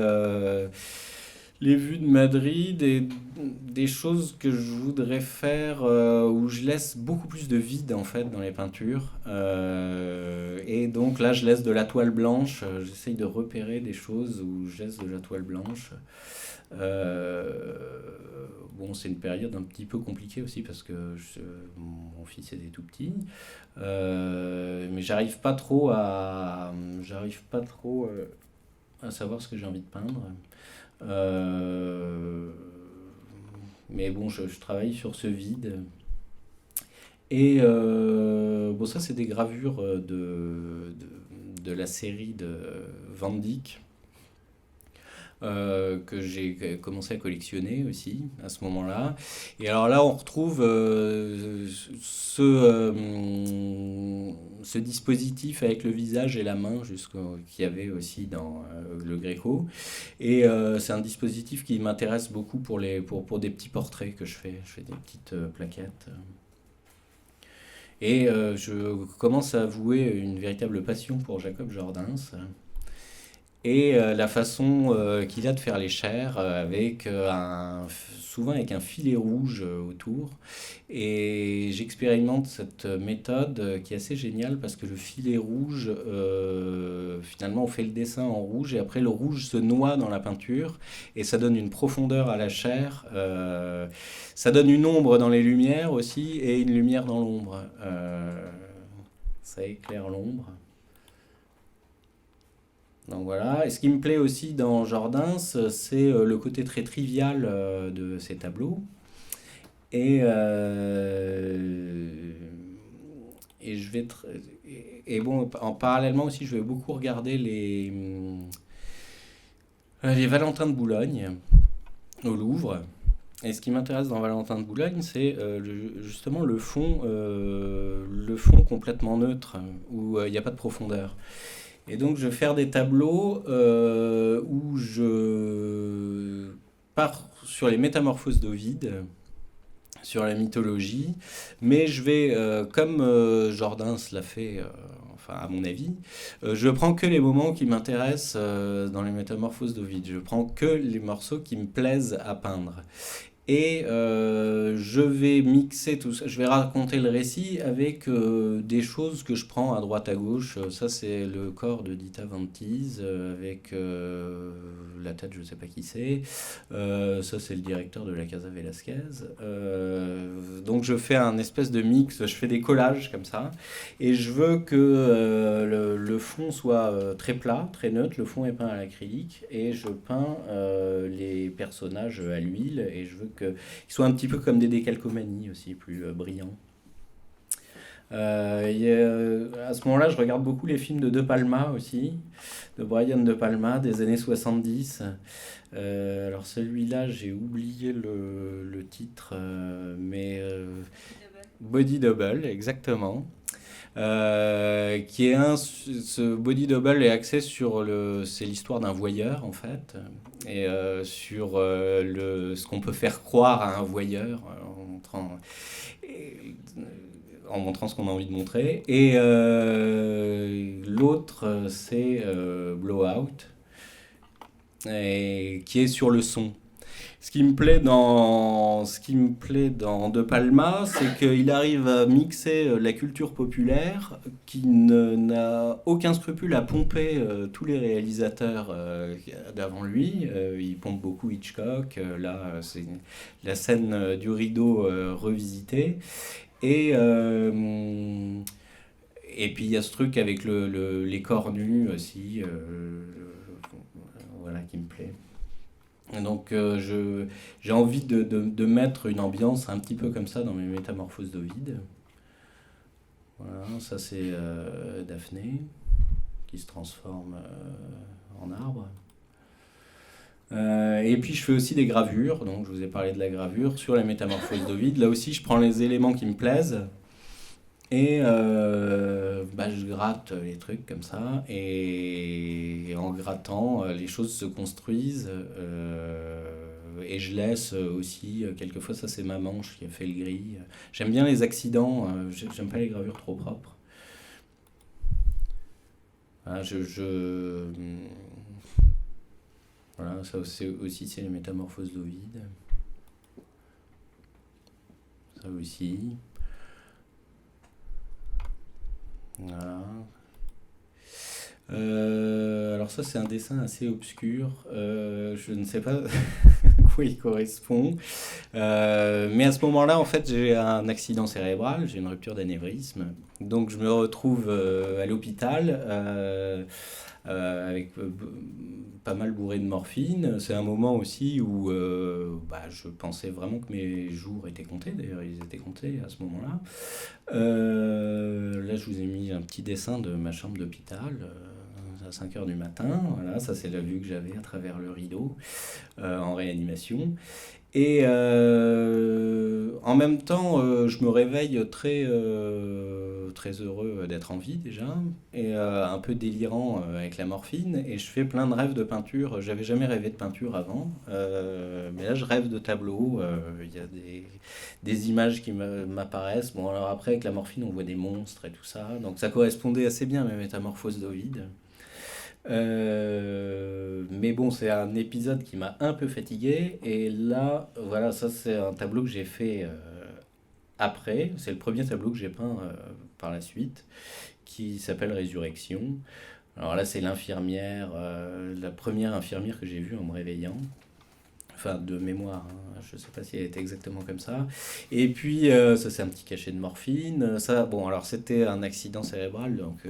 [SPEAKER 1] les vues de Madrid et des choses que je voudrais faire où je laisse beaucoup plus de vide en fait dans les peintures. Et donc là, je laisse de la toile blanche. J'essaye de repérer des choses où je laisse de la toile blanche. Euh, bon, c'est une période un petit peu compliquée aussi parce que mon fils était tout petit. Mais j'arrive pas trop à savoir ce que j'ai envie de peindre. Euh, mais bon, je travaille sur ce vide. Et bon, ça, c'est des gravures de la série de Van Dyck que j'ai commencé à collectionner aussi à ce moment-là. Et alors là, on retrouve ce dispositif avec le visage et la main qu'il y avait aussi dans le Gréco. Et c'est un dispositif qui m'intéresse beaucoup pour des petits portraits que je fais. Je fais des petites plaquettes. Et je commence à avouer une véritable passion pour Jacob Jordaens et la façon qu'il a de faire les chairs souvent avec un filet rouge autour. Et j'expérimente cette méthode qui est assez géniale parce que le filet rouge, finalement on fait le dessin en rouge et après le rouge se noie dans la peinture et ça donne une profondeur à la chair. Ça donne une ombre dans les lumières aussi et une lumière dans l'ombre. Ça éclaire l'ombre. Donc voilà. Et ce qui me plaît aussi dans Jordaens, c'est le côté très trivial de ces tableaux. Et, euh, et je vais tr- et bon, parallèlement aussi, je vais beaucoup regarder les Valentins de Boulogne au Louvre. Et ce qui m'intéresse dans Valentin de Boulogne, c'est justement le fond complètement neutre, où il n'y a pas de profondeur. Et donc je vais faire des tableaux où je pars sur les métamorphoses d'Ovide, sur la mythologie, mais je vais, comme Jordaens l'a fait, enfin à mon avis, je prends que les moments qui m'intéressent dans les métamorphoses d'Ovide. Je prends que les morceaux qui me plaisent à peindre. Et je vais mixer tout ça, je vais raconter le récit avec des choses que je prends à droite à gauche. Ça, c'est le corps de Dita Van Teese avec la tête, je ne sais pas qui c'est. Ça, c'est le directeur de la Casa Velasquez. Donc, je fais un espèce de mix, je fais des collages comme ça. Et je veux que le fond soit très plat, très neutre. Le fond est peint à l'acrylique. Et je peins les personnages à l'huile. Et je veux qu'ils soient un petit peu comme des décalcomanies aussi, plus brillants. À ce moment-là, je regarde beaucoup les films de Palma aussi, de Brian De Palma, des années 70. Alors celui-là, j'ai oublié le titre, mais Body Double, exactement. Qui est ce Body Double est axé sur c'est l'histoire d'un voyeur en fait, et sur ce qu'on peut faire croire à un voyeur en montrant ce qu'on a envie de montrer. Et l'autre, c'est Blowout, qui est sur le son. Ce qui me plaît dans De Palma, c'est qu'il arrive à mixer la culture populaire qui n'a aucun scrupule à pomper tous les réalisateurs d'avant lui. Il pompe beaucoup Hitchcock. Là, c'est la scène du rideau revisitée. Et puis il y a ce truc avec les corps nus aussi, voilà, qui me plaît. Donc j'ai envie de mettre une ambiance un petit peu comme ça dans mes métamorphoses d'Ovide. Voilà, ça c'est Daphné qui se transforme en arbre. Et puis je fais aussi des gravures, donc je vous ai parlé de la gravure sur les métamorphoses d'Ovide. Là aussi je prends les éléments qui me plaisent et je gratte les trucs comme ça, et en grattant les choses se construisent, et je laisse aussi quelquefois, ça c'est ma manche qui a fait le gris. J'aime bien les accidents, j'aime pas les gravures trop propres. Voilà, voilà, ça aussi c'est les métamorphoses d'Ovide. Ça aussi. Voilà. Alors ça c'est un dessin assez obscur. Je ne sais pas à quoi il correspond. Mais à ce moment-là, en fait, j'ai un accident cérébral, j'ai une rupture d'anévrisme. Donc je me retrouve à l'hôpital avec pas mal bourré de morphine. C'est un moment aussi où je pensais vraiment que mes jours étaient comptés. D'ailleurs, ils étaient comptés à ce moment-là. Là, je vous ai mis un petit dessin de ma chambre d'hôpital. À 5 h du matin, voilà, ça c'est la vue que j'avais à travers le rideau en réanimation. Et en même temps, je me réveille très heureux d'être en vie déjà, et un peu délirant avec la morphine, et je fais plein de rêves de peinture. J'avais jamais rêvé de peinture avant, mais là je rêve de tableaux. Il y a des images qui m'apparaissent. Bon, alors après, avec la morphine, on voit des monstres et tout ça, donc ça correspondait assez bien à mes métamorphoses d'Ovide. Mais bon, c'est un épisode qui m'a un peu fatigué. Et là, voilà, ça c'est un tableau que j'ai fait après. C'est le premier tableau que j'ai peint par la suite, qui s'appelle Résurrection. Alors là, c'est l'infirmière, la première infirmière que j'ai vue en me réveillant. Enfin, de mémoire, hein. Je ne sais pas si elle était exactement comme ça. Et puis, ça c'est un petit cachet de morphine. Ça, bon, alors c'était un accident cérébral, donc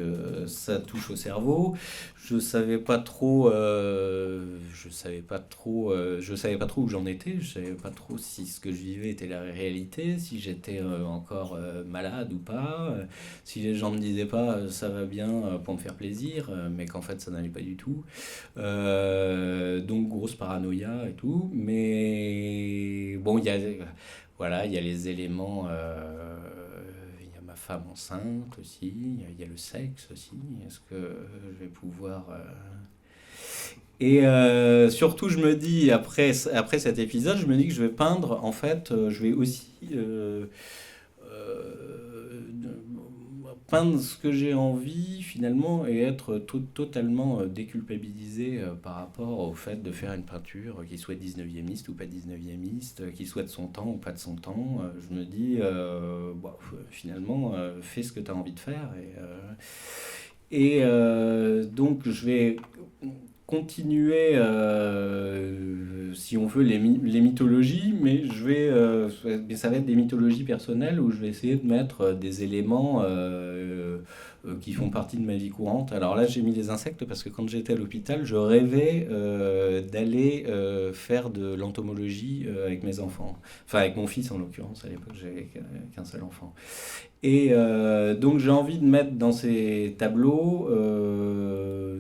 [SPEAKER 1] ça touche au cerveau. Je savais pas trop, je savais pas trop où j'en étais. Je savais pas trop si ce que je vivais était la réalité, si j'étais encore malade ou pas, si les gens me disaient pas ça va bien pour me faire plaisir, mais qu'en fait ça n'allait pas du tout. Donc grosse paranoïa et tout, mais bon, voilà, il y a les éléments, il y a ma femme enceinte aussi, il y a le sexe aussi. Est-ce que je vais pouvoir et surtout, je me dis, après cet épisode, je me dis que je vais peindre, en fait, je vais aussi peindre ce que j'ai envie finalement et être totalement déculpabilisé par rapport au fait de faire une peinture qui soit 19e ou pas 19e, qui soit de son temps ou pas de son temps. Je me dis, bon, finalement, fais ce que tu as envie de faire. Donc je vais continuer, si on veut, les mythologies, mais mais ça va être des mythologies personnelles où je vais essayer de mettre des éléments qui font partie de ma vie courante. Alors là, j'ai mis les insectes parce que quand j'étais à l'hôpital, je rêvais d'aller faire de l'entomologie avec mes enfants. Enfin, avec mon fils en l'occurrence, à l'époque, j'avais qu'un seul enfant. Donc j'ai envie de mettre dans ces tableaux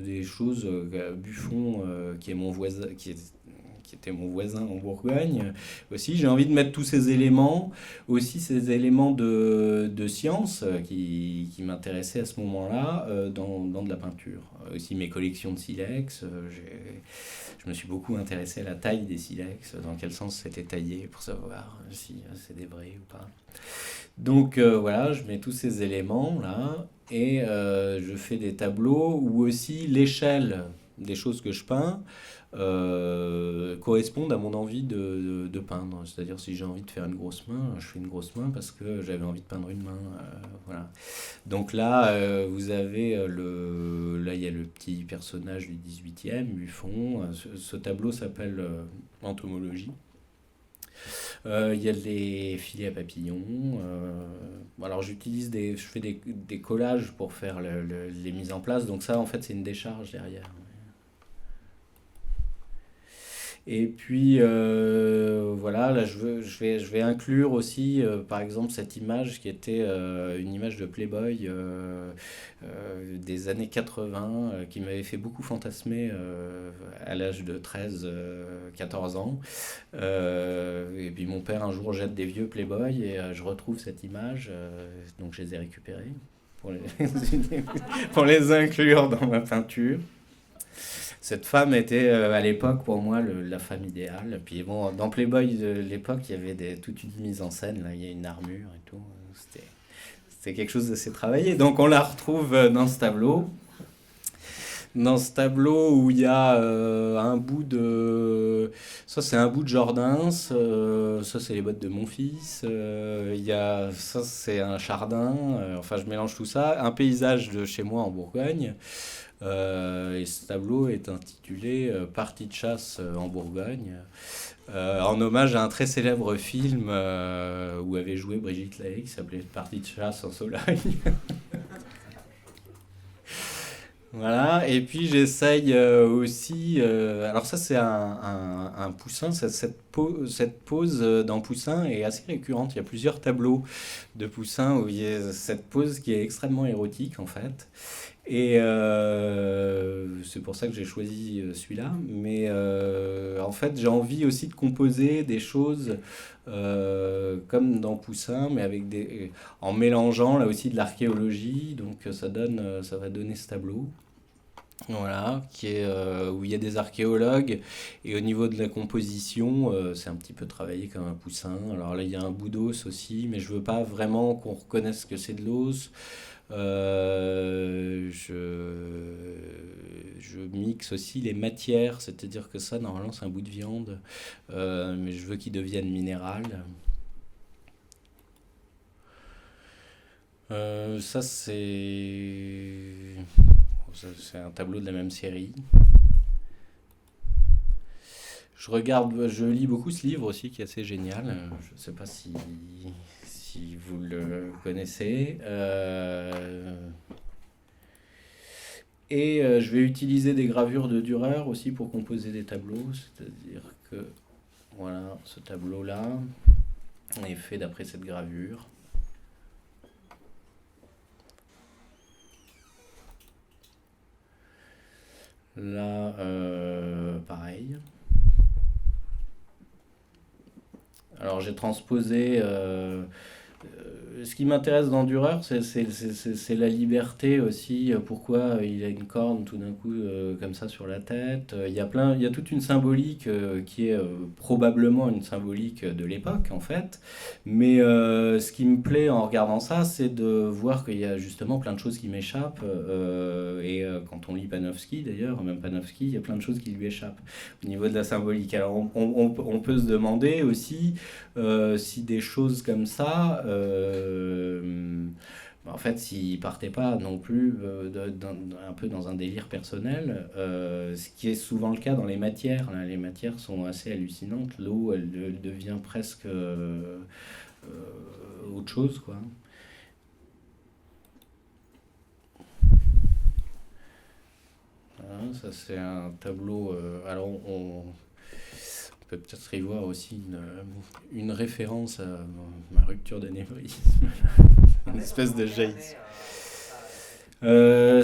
[SPEAKER 1] des choses. Buffon, qui est mon voisin, qui était mon voisin en Bourgogne. Aussi, j'ai envie de mettre tous ces éléments, aussi ces éléments de science qui m'intéressaient à ce moment-là dans de la peinture. Aussi mes collections de silex. Je me suis beaucoup intéressé à la taille des silex, dans quel sens c'était taillé pour savoir si c'est des vrais ou pas. Donc voilà, je mets tous ces éléments là et je fais des tableaux où aussi l'échelle des choses que je peins correspondent à mon envie de peindre. C'est-à-dire si j'ai envie de faire une grosse main, je fais une grosse main parce que j'avais envie de peindre une main. Voilà. Donc là, vous avez là il y a le petit personnage du 18e, Buffon. Ce tableau s'appelle Entomologie. Il y a les filets à papillons. Alors je fais des collages pour faire les mises en place. Donc ça, en fait, c'est une décharge derrière. Et puis voilà, là je vais inclure aussi par exemple cette image qui était une image de Playboy des années 80 qui m'avait fait beaucoup fantasmer à l'âge de 14 ans. Et puis mon père un jour jette des vieux Playboy et je retrouve cette image, donc je les ai récupérés pour les, pour les inclure dans ma peinture. Cette femme était à l'époque pour moi la femme idéale. Puis bon, dans Playboy de l'époque, il y avait toute une mise en scène, là, il y a une armure et tout. C'était quelque chose d'assez travaillé. Donc on la retrouve dans ce tableau. Dans ce tableau où il y a un bout de... Ça c'est un bout de Jordaens, ça c'est les bottes de mon fils, ça c'est un chardin, enfin je mélange tout ça, un paysage de chez moi en Bourgogne. Et ce tableau est intitulé Partie de chasse en Bourgogne, en hommage à un très célèbre film où avait joué Brigitte Lahaie qui s'appelait Partie de chasse en Sologne. Voilà, et puis j'essaye aussi. Alors, ça, c'est un poussin. Cette pose dans Poussin est assez récurrente. Il y a plusieurs tableaux de Poussin où il y a cette pose qui est extrêmement érotique, en fait. Et c'est pour ça que j'ai choisi celui-là. Mais en fait, j'ai envie aussi de composer des choses comme dans Poussin, mais en mélangeant là aussi de l'archéologie. Donc ça va donner ce tableau. Voilà, où il y a des archéologues et au niveau de la composition, c'est un petit peu travaillé comme un poussin. Alors là, il y a un bout d'os aussi, mais je veux pas vraiment qu'on reconnaisse que c'est de l'os. Euh, je, je mixe aussi les matières, c'est-à-dire que ça, normalement, c'est un bout de viande, mais je veux qu'il devienne minéral. Ça, c'est un tableau de la même série. Je lis beaucoup ce livre aussi qui est assez génial. Je ne sais pas si vous le connaissez. Je vais utiliser des gravures de Dürer aussi pour composer des tableaux. C'est-à-dire que voilà, ce tableau-là est fait d'après cette gravure. Là, pareil. Alors j'ai transposé ce qui m'intéresse dans Dürer, c'est la liberté aussi. Pourquoi il a une corne tout d'un coup comme ça sur la tête. Il y a toute une symbolique qui est probablement une symbolique de l'époque en fait. Mais ce qui me plaît en regardant ça, c'est de voir qu'il y a justement plein de choses qui m'échappent. Quand on lit Panofsky d'ailleurs, même Panofsky, il y a plein de choses qui lui échappent au niveau de la symbolique. Alors on peut se demander aussi si des choses comme ça, en fait, s'ils partaient pas non plus un peu dans un délire personnel, ce qui est souvent le cas dans les matières. Là, les matières sont assez hallucinantes. L'eau, elle devient presque autre chose, quoi. Hein, ça, c'est un tableau. Alors, on peut peut-être y voir aussi une référence à ma rupture d'anévrisme, une espèce de jaillissement.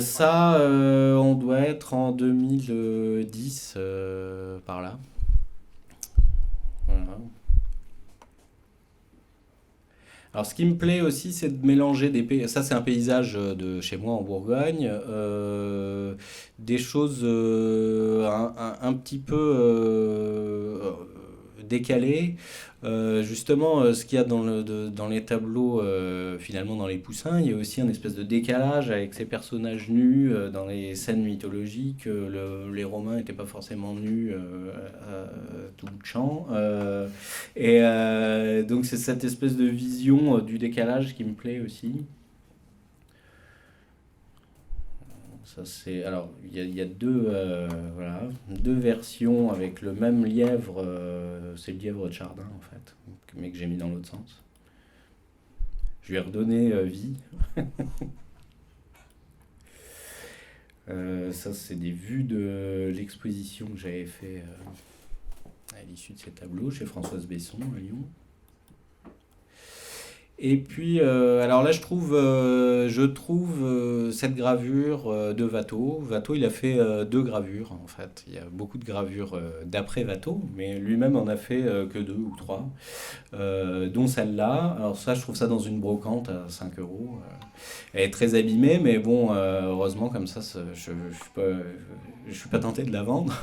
[SPEAKER 1] Ça, on doit être en 2010, par là. Voilà. Alors, ce qui me plaît aussi, c'est de mélanger des pays. Ça, c'est un paysage de chez moi en Bourgogne. Des choses un petit peu décalées. Justement, ce qu'il y a dans les tableaux, finalement dans les Poussins, il y a aussi un espèce de décalage avec ces personnages nus dans les scènes mythologiques. Les Romains n'étaient pas forcément nus à tout bout de champ. Donc c'est cette espèce de vision du décalage qui me plaît aussi. Ça c'est alors il y a voilà, deux versions avec le même lièvre. C'est le lièvre de Chardin en fait, mais que j'ai mis dans l'autre sens. Je lui ai redonné vie. Ça c'est des vues de l'exposition que j'avais fait à l'issue de ces tableaux chez Françoise Besson à Lyon. Et puis, alors là, je trouve cette gravure de Watteau. Watteau, il a fait deux gravures, en fait. Il y a beaucoup de gravures d'après Watteau, mais lui-même en a fait que deux ou trois, dont celle-là. Alors ça, je trouve ça dans une brocante à 5 euros. Elle est très abîmée, mais bon, heureusement, comme ça, je suis pas tenté de la vendre.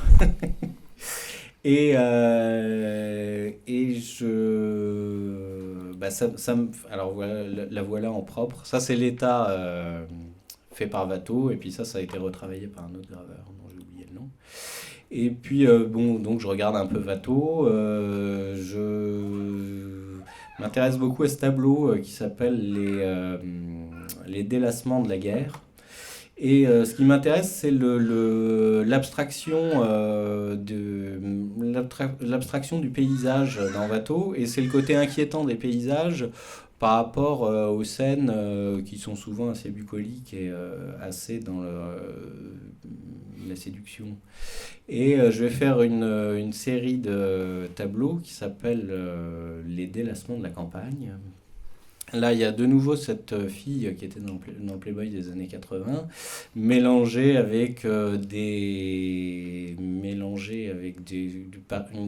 [SPEAKER 1] Alors voilà, la voilà en propre. Ça, c'est l'état fait par Watteau, et puis ça a été retravaillé par un autre graveur dont j'ai oublié le nom. Et puis, bon, donc je regarde un peu Watteau. Je m'intéresse beaucoup à ce tableau qui s'appelle les délassements de la guerre. Et ce qui m'intéresse, c'est l'abstraction l'abstraction du paysage dans Watteau, et c'est le côté inquiétant des paysages par rapport aux scènes qui sont souvent assez bucoliques et assez dans la séduction. Et je vais faire une série de tableaux qui s'appelle Les délassements de la campagne. Là, il y a de nouveau cette fille qui était dans le Playboy des années 80, une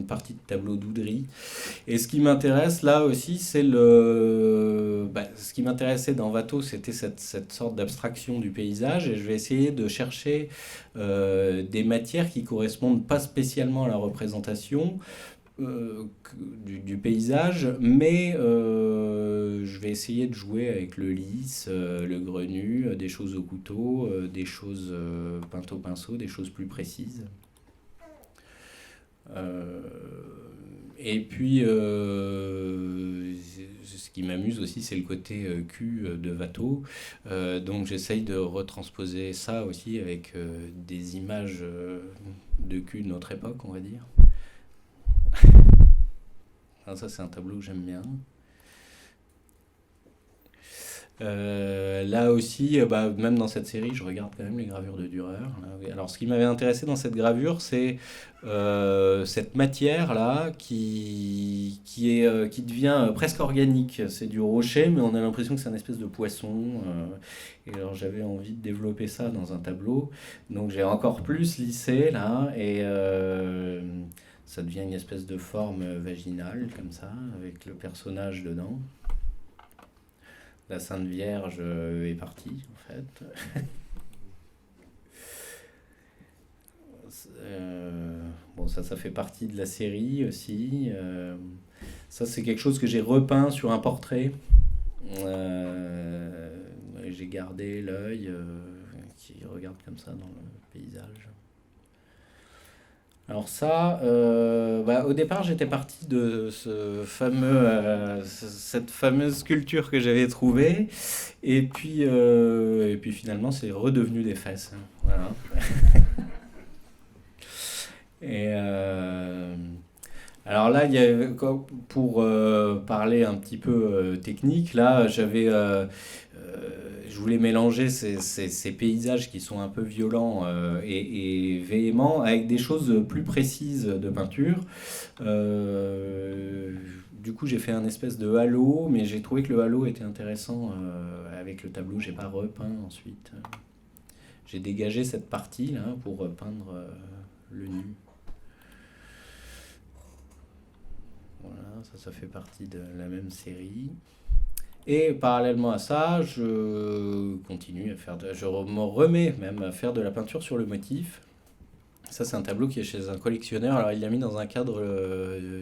[SPEAKER 1] partie de tableau d'Oudry. Et ce qui m'intéresse là aussi, ce qui m'intéressait dans Watteau, c'était cette sorte d'abstraction du paysage. Et je vais essayer de chercher des matières qui correspondent pas spécialement à la représentation, du paysage, mais je vais essayer de jouer avec le lisse, le grenu, des choses au couteau, des choses peintes au pinceau, des choses plus précises. Euh, et puis, ce qui m'amuse aussi, c'est le côté cul de Watteau. Donc, j'essaye de retransposer ça aussi avec des images de cul de notre époque, on va dire. Ah, ça, c'est un tableau que j'aime bien. Là aussi, même dans cette série, je regarde quand même les gravures de Dürer. Là. Alors, ce qui m'avait intéressé dans cette gravure, c'est cette matière-là qui devient presque organique. C'est du rocher, mais on a l'impression que c'est un espèce de poisson. Et alors, j'avais envie de développer ça dans un tableau. Donc, j'ai encore plus lissé, là, et ça devient une espèce de forme vaginale, comme ça, avec le personnage dedans. La Sainte Vierge est partie, en fait. Bon, ça fait partie de la série aussi. Ça, c'est quelque chose que j'ai repeint sur un portrait. J'ai gardé l'œil qui regarde comme ça dans le paysage. Alors ça, au départ, j'étais parti de cette fameuse sculpture que j'avais trouvée, et puis finalement, c'est redevenu des fesses. Voilà. Et alors là, pour parler un petit peu technique, là, je voulais mélanger ces paysages qui sont un peu violents et véhéments avec des choses plus précises de peinture. Du coup, j'ai fait un espèce de halo, mais j'ai trouvé que le halo était intéressant avec le tableau. J'ai pas repeint ensuite. J'ai dégagé cette partie là pour peindre le nu. Voilà, ça fait partie de la même série. Et parallèlement à ça, je continue à je me remets même à faire de la peinture sur le motif. Ça, c'est un tableau qui est chez un collectionneur. Alors, il l'a mis dans un cadre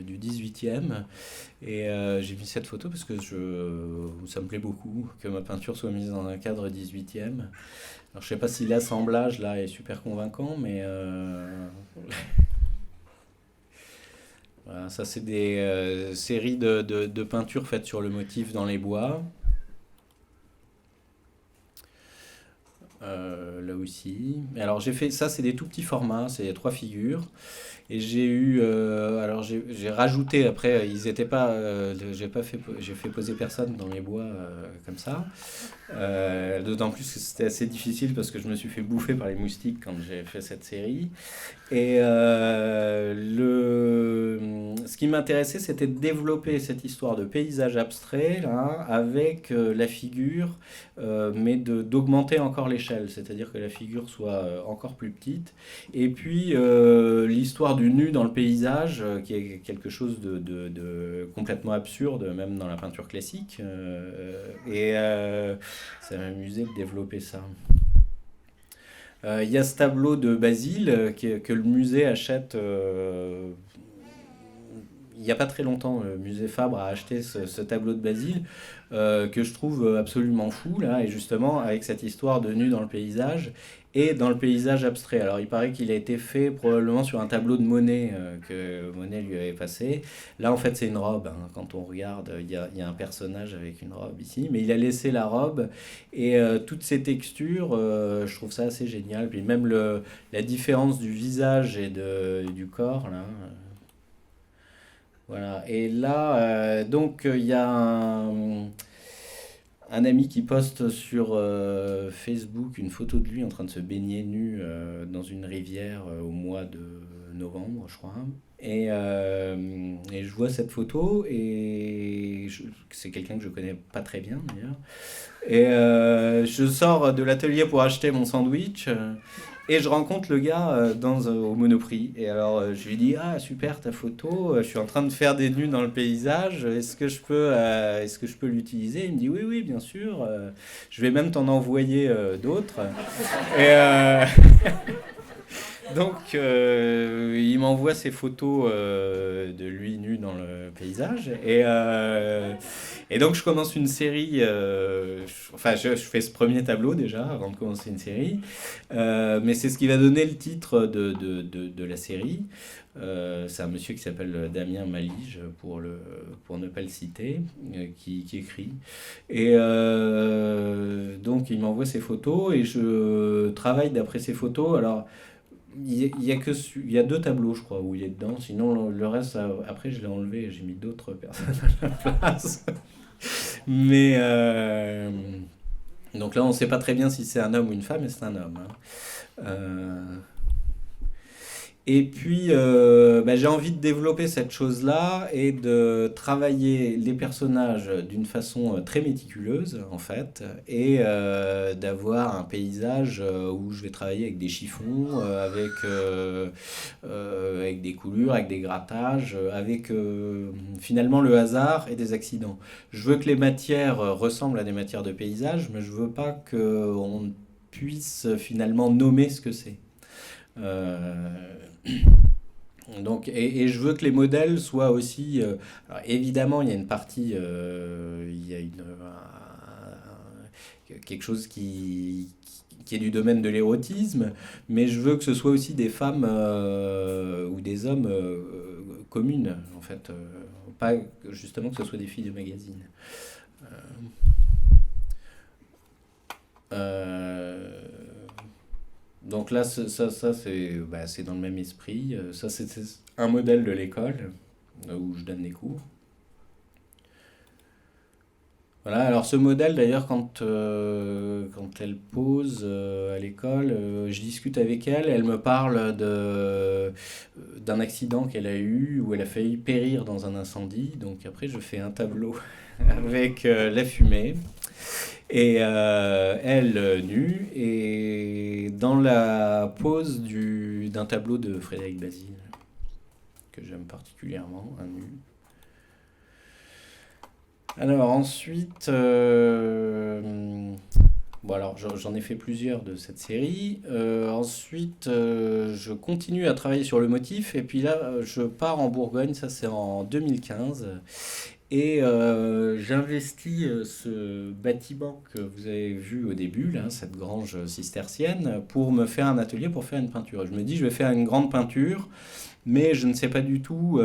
[SPEAKER 1] du 18e. Et j'ai mis cette photo parce que ça me plaît beaucoup que ma peinture soit mise dans un cadre 18e. Alors, je sais pas si l'assemblage là est super convaincant, mais voilà, ça, c'est des séries de peintures faites sur le motif dans les bois. Là aussi. Alors j'ai fait ça, c'est des tout petits formats, c'est 3 figures. Et j'ai rajouté après, ils étaient pas, j'ai fait poser personne dans les bois comme ça. D'autant plus que c'était assez difficile parce que je me suis fait bouffer par les moustiques quand j'ai fait cette série. Et ce qui m'intéressait, c'était de développer cette histoire de paysage abstrait là, avec la figure, mais d'augmenter encore l'échelle, c'est-à-dire que la figure soit encore plus petite. Et puis l'histoire du nu dans le paysage, qui est quelque chose de complètement absurde, même dans la peinture classique. Ça m'amusait de développer ça. Il y a ce tableau de Basile que le musée achète il n'y a pas très longtemps. Le musée Fabre a acheté ce tableau de Basile que je trouve absolument fou, là, et justement avec cette histoire de nu dans le paysage et dans le paysage abstrait. Alors il paraît qu'il a été fait probablement sur un tableau de Monet que Monet lui avait passé. Là en fait c'est une robe, hein. Quand on regarde, il y a un personnage avec une robe ici, mais il a laissé la robe et toutes ces textures, je trouve ça assez génial. Puis même la différence du visage et du corps, là. Voilà. Et là, donc, il y a un ami qui poste sur Facebook une photo de lui en train de se baigner nu dans une rivière au mois de novembre, je crois. Et je vois cette photo et c'est quelqu'un que je connais pas très bien d'ailleurs. Et je sors de l'atelier pour acheter mon sandwich. Et je rencontre le gars au Monoprix. Et alors, je lui dis, ah, super ta photo, je suis en train de faire des nus dans le paysage, est-ce que je peux l'utiliser? Il me dit, oui, oui, bien sûr, je vais même t'en envoyer d'autres. Et donc, il m'envoie ces photos de lui nu dans le paysage. Et donc, je commence une série. Je fais ce premier tableau déjà avant de commencer une série. Mais c'est ce qui va donner le titre de la série. C'est un monsieur qui s'appelle Damien Malige, pour ne pas le citer, qui écrit. Et donc, il m'envoie ces photos et je travaille d'après ces photos. Alors, il y a 2 tableaux, je crois, où il est dedans. Sinon, le reste, après, je l'ai enlevé et j'ai mis d'autres personnes à la place. Mais donc là, on ne sait pas très bien si c'est un homme ou une femme, mais c'est un homme, hein. Euh, Et puis, j'ai envie de développer cette chose-là et de travailler les personnages d'une façon très méticuleuse, en fait, et d'avoir un paysage où je vais travailler avec des chiffons, avec des coulures, avec des grattages, avec finalement le hasard et des accidents. Je veux que les matières ressemblent à des matières de paysage, mais je veux pas qu'on puisse finalement nommer ce que c'est. Euh, et je veux que les modèles soient aussi. Alors évidemment, il y a une partie, il y a quelque chose qui est du domaine de l'érotisme, mais je veux que ce soit aussi des femmes ou des hommes communes, en fait. Pas justement que ce soit des filles de magazine. Euh, donc là, c'est dans le même esprit. Ça, c'est un modèle de l'école où je donne des cours. Voilà, alors ce modèle d'ailleurs, quand elle pose à l'école, je discute avec elle, elle me parle d'un accident qu'elle a eu où elle a failli périr dans un incendie. Donc après, je fais un tableau avec la fumée et elle nue et dans la pose d'un tableau de Frédéric Basile que j'aime particulièrement, un nu. Alors ensuite, bon alors j'en ai fait plusieurs de cette série. Ensuite, je continue à travailler sur le motif et puis là, je pars en Bourgogne, ça c'est en 2015. Et j'investis ce bâtiment que vous avez vu au début, là, cette grange cistercienne, pour me faire un atelier, pour faire une peinture. Je me dis, je vais faire une grande peinture, mais je ne sais pas du tout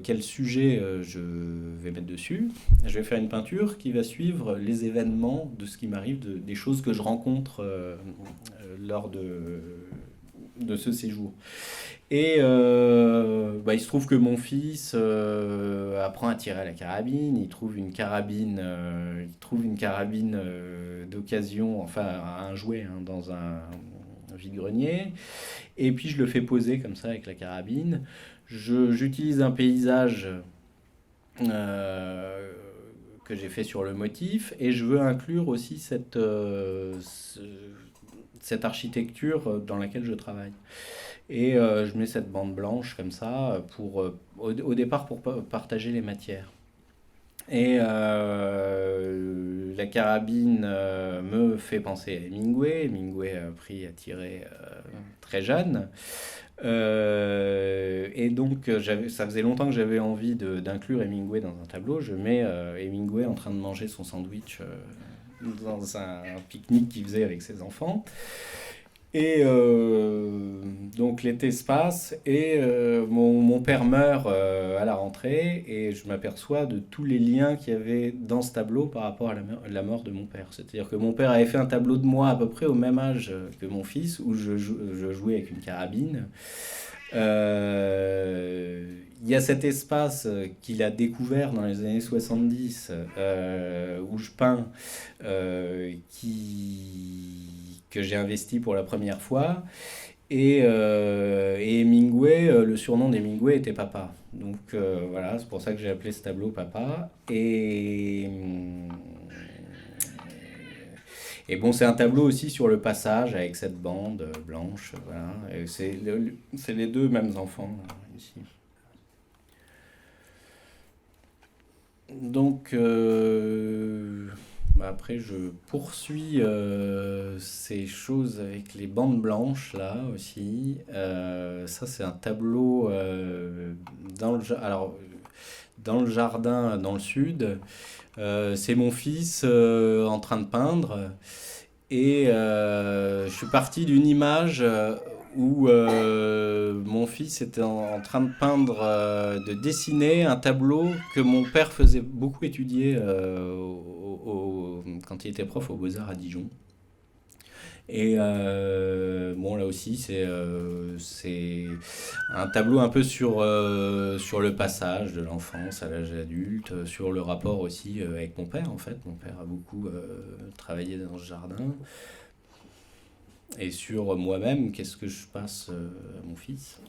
[SPEAKER 1] quel sujet je vais mettre dessus. Je vais faire une peinture qui va suivre les événements de ce qui m'arrive, des choses que je rencontre lors de ce séjour. Et il se trouve que mon fils apprend à tirer à la carabine. Il trouve une carabine d'occasion, enfin un jouet hein, dans un vide-grenier. Et puis je le fais poser comme ça avec la carabine. J'utilise un paysage euh, que j'ai fait sur le motif et je veux inclure aussi cette architecture dans laquelle je travaille. Et je mets cette bande blanche comme ça au départ pour partager les matières. Et la carabine me fait penser à Hemingway. Hemingway a appris à tirer très jeune. Et donc, ça faisait longtemps que j'avais envie d'inclure Hemingway dans un tableau. Je mets Hemingway en train de manger son sandwich dans un pique-nique qu'il faisait avec ses enfants. Et donc l'été se passe et mon père meurt à la rentrée et je m'aperçois de tous les liens qu'il y avait dans ce tableau par rapport à la mort de mon père. C'est-à-dire que mon père avait fait un tableau de moi à peu près au même âge que mon fils où je jouais avec une carabine. Il y a cet espace qu'il a découvert dans les années 70 où je peins que j'ai investi pour la première fois. Et Hemingway, le surnom d'Hemingway était Papa. Donc voilà, c'est pour ça que j'ai appelé ce tableau Papa. Et bon, c'est un tableau aussi sur le passage avec cette bande blanche. Voilà. Et c'est les deux mêmes enfants ici. Donc après, je poursuis ces choses avec les bandes blanches là aussi. Ça, c'est un tableau dans le jardin dans le sud. C'est mon fils en train de peindre. Et je suis parti d'une image où mon fils était en train de peindre, de dessiner un tableau que mon père faisait beaucoup étudier quand il était prof aux Beaux-Arts à Dijon. Et bon, là aussi, c'est un tableau un peu sur le passage de l'enfance à l'âge adulte, sur le rapport aussi avec mon père, en fait. Mon père a beaucoup travaillé dans ce jardin. et sur moi-même, qu'est-ce que je passe à mon fils.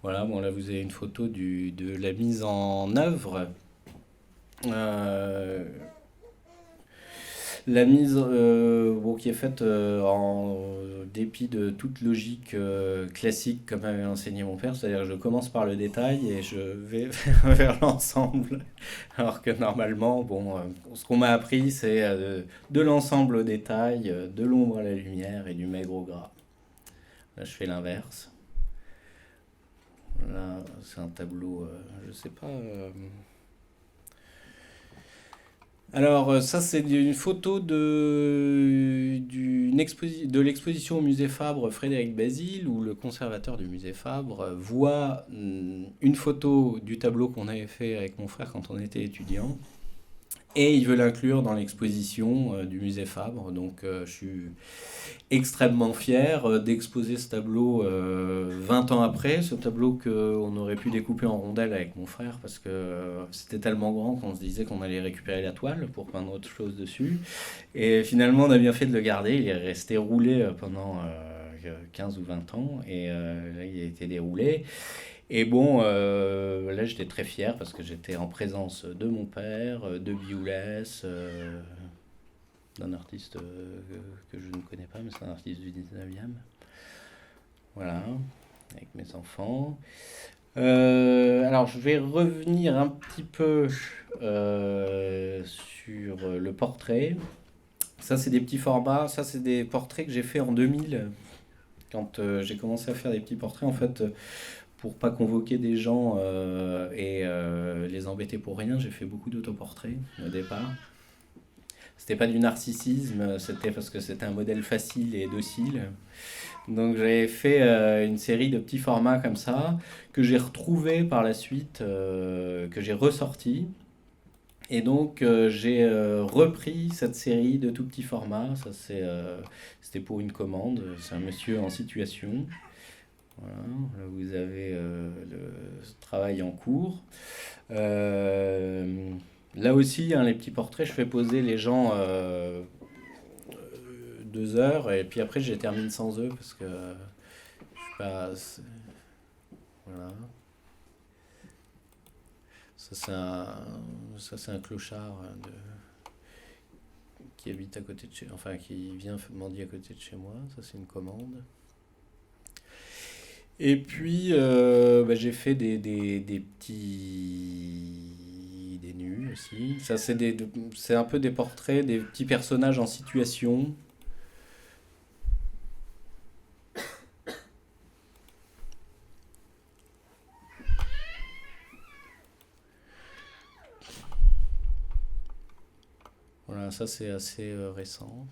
[SPEAKER 1] Voilà, bon là vous avez une photo de la mise en œuvre. Euh, La mise bon, qui est faite en dépit de toute logique classique comme avait enseigné mon père, c'est-à-dire que je commence par le détail et je vais vers l'ensemble. Alors que normalement, bon, ce qu'on m'a appris, c'est de l'ensemble au détail, de l'ombre à la lumière et du maigre au gras. Là, je fais l'inverse. Là, c'est un tableau, je sais pas. Alors, ça, c'est une photo de l'exposition au musée Fabre Frédéric Basile, où le conservateur du musée Fabre voit une photo du tableau qu'on avait fait avec mon frère quand on était étudiant. Et il veut l'inclure dans l'exposition du musée Fabre. Donc, je suis extrêmement fier d'exposer ce tableau 20 ans après, ce tableau qu'on aurait pu découper en rondelles avec mon frère parce que c'était tellement grand qu'on se disait qu'on allait récupérer la toile pour peindre autre chose dessus. Et finalement, on a bien fait de le garder. Il est resté roulé pendant 15 ou 20 ans et là, il a été déroulé. Et bon, là j'étais très fier parce que j'étais en présence de mon père, de Bioulès, d'un artiste que je ne connais pas, mais c'est un artiste du 19e. Voilà, avec mes enfants. Alors je vais revenir un petit peu sur le portrait. Ça c'est des petits formats, ça c'est des portraits que j'ai fait en 2000. Quand j'ai commencé à faire des petits portraits, en fait, pour pas convoquer des gens et les embêter pour rien, j'ai fait beaucoup d'autoportraits au départ. C'était pas du narcissisme, c'était parce que c'était un modèle facile et docile. Donc j'avais fait une série de petits formats comme ça, que j'ai retrouvé par la suite, que j'ai ressorti. Et donc j'ai repris cette série de tout petits formats. C'était pour une commande. C'est un monsieur en situation. Voilà, là vous avez le travail en cours. Euh, Là aussi, hein, les petits portraits, je fais poser les gens 2 heures et puis après je les termine sans eux parce que je sais pas. Voilà. Ça c'est un clochard qui habite à côté de chez, enfin qui vient mendier à côté de chez moi. Ça c'est une commande. Et puis bah, j'ai fait des petits des nus aussi. Ça c'est un peu des portraits des petits personnages en situation. Voilà, ça c'est assez récent.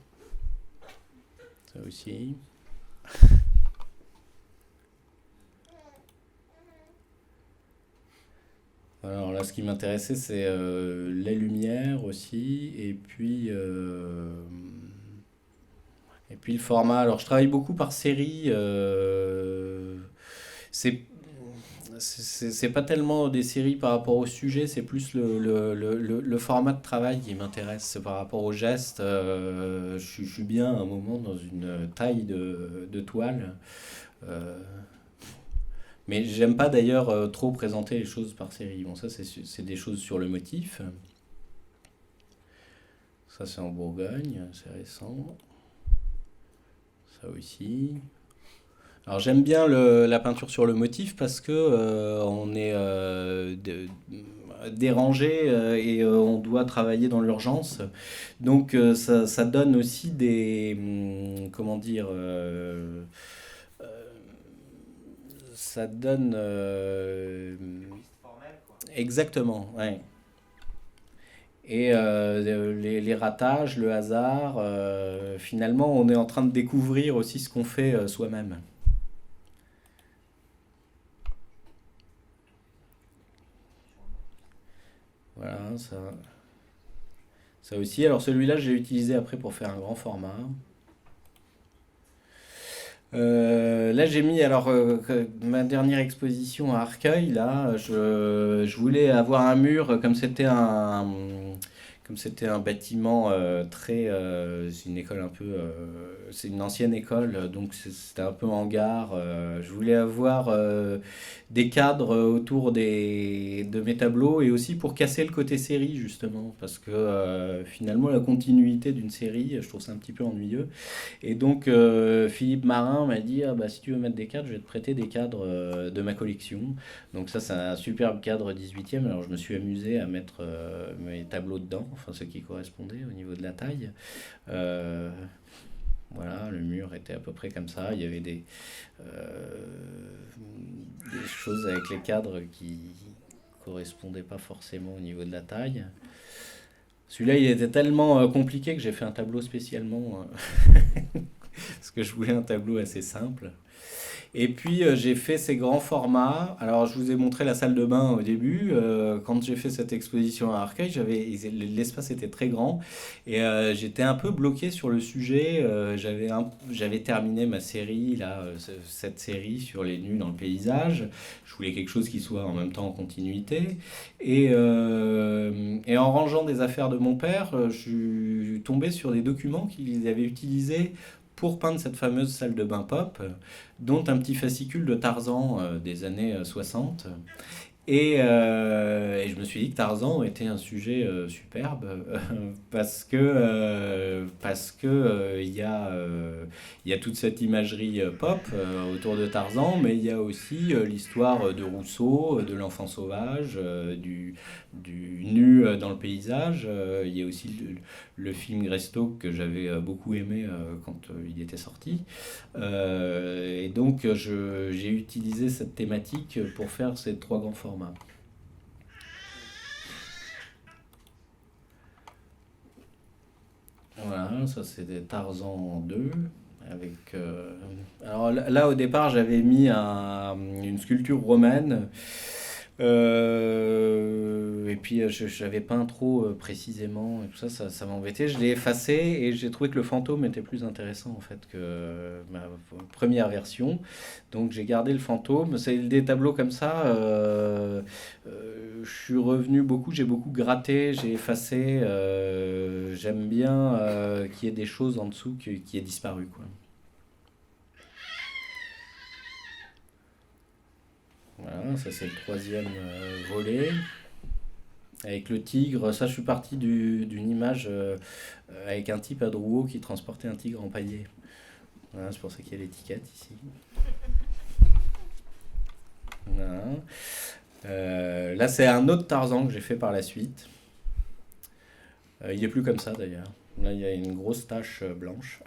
[SPEAKER 1] Ça aussi. Alors là, ce qui m'intéressait, c'est la lumière aussi, et puis le format. Alors, je travaille beaucoup par série. C'est c'est pas tellement des séries par rapport au sujet, c'est plus le format de travail qui m'intéresse. C'est par rapport au geste. Je suis bien à un moment dans une taille de toile. Euh, mais j'aime pas d'ailleurs trop présenter les choses par série. Bon, ça, c'est des choses sur le motif. Ça, c'est en Bourgogne, c'est récent. Ça aussi. Alors j'aime bien la peinture sur le motif parce que on est dérangé et on doit travailler dans l'urgence. Donc ça donne aussi comment dire, euh, ça donne exactement, ouais. Et les ratages, le hasard, finalement, on est en train de découvrir aussi ce qu'on fait soi-même. Voilà, ça aussi. Alors celui-là, je l'ai utilisé après pour faire un grand format. Là, j'ai mis alors ma dernière exposition à Arcueil. Là, je voulais avoir un mur comme c'était un comme c'était un bâtiment très, c'est une école un peu, c'est une ancienne école, donc c'était un peu hangar. Je voulais avoir des cadres autour de mes tableaux et aussi pour casser le côté série justement, parce que finalement la continuité d'une série, je trouve ça un petit peu ennuyeux. Et donc Philippe Marin m'a dit ah, bah, si tu veux mettre des cadres, je vais te prêter des cadres de ma collection. Donc ça c'est un superbe cadre 18e. Alors je me suis amusé à mettre mes tableaux dedans, enfin ceux qui correspondaient au niveau de la taille. Euh, voilà, le mur était à peu près comme ça. Il y avait des choses avec les cadres qui correspondaient pas forcément au niveau de la taille. Celui-là, il était tellement compliqué que j'ai fait un tableau spécialement parce que je voulais un tableau assez simple. Et puis j'ai fait ces grands formats. Alors je vous ai montré la salle de bain au début. Quand j'ai fait cette exposition à Arcueil, l'espace était très grand et j'étais un peu bloqué sur le sujet. J'avais terminé ma série là, cette série sur les nus dans le paysage. Je voulais quelque chose qui soit en même temps en continuité. Et en rangeant des affaires de mon père, je suis tombé sur des documents qu'il avait utilisés pour peindre cette fameuse salle de bain pop, dont un petit fascicule de Tarzan des années 60. Et je me suis dit que Tarzan était un sujet superbe parce que il y a toute cette imagerie pop autour de Tarzan, mais il y a aussi l'histoire de Rousseau, de l'enfant sauvage, du nu dans le paysage. Il y a aussi le film Greystoke que j'avais beaucoup aimé quand il était sorti. Et donc j'ai utilisé cette thématique pour faire ces trois grands formats. Voilà, ça c'est des Tarzan 2. Avec, alors là, au départ j'avais mis une sculpture romaine. Et puis j'avais peint trop précisément et tout ça, ça m'embêtait. Je l'ai effacé et j'ai trouvé que le fantôme était plus intéressant en fait que ma première version. Donc j'ai gardé le fantôme. C'est des tableaux comme ça. Je suis revenu beaucoup, j'ai beaucoup gratté, j'ai effacé. J'aime bien qu'il y ait des choses en dessous qui aient disparu quoi. Voilà, ça c'est le troisième volet. Avec le tigre, ça je suis parti d'une image avec un type à Drouot qui transportait un tigre empaillé. Voilà, c'est pour ça qu'il y a l'étiquette ici. Voilà. Là c'est un autre Tarzan que j'ai fait par la suite. Il est plus comme ça d'ailleurs. Là il y a une grosse tache blanche.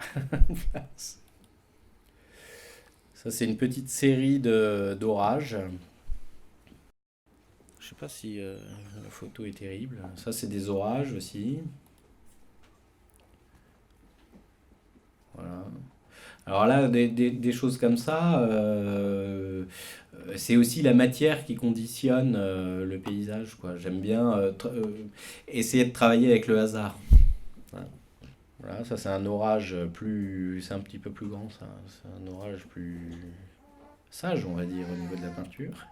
[SPEAKER 1] Ça c'est une petite série d'orages. Je sais pas si la photo est terrible. Ça c'est des orages aussi. Voilà. Alors là, des choses comme ça, c'est aussi la matière qui conditionne le paysage, quoi. J'aime bien essayer de travailler avec le hasard. Voilà. Voilà, ça c'est un orage plus, c'est un petit peu plus grand, ça. C'est un orage plus sage, on va dire, au niveau de la peinture.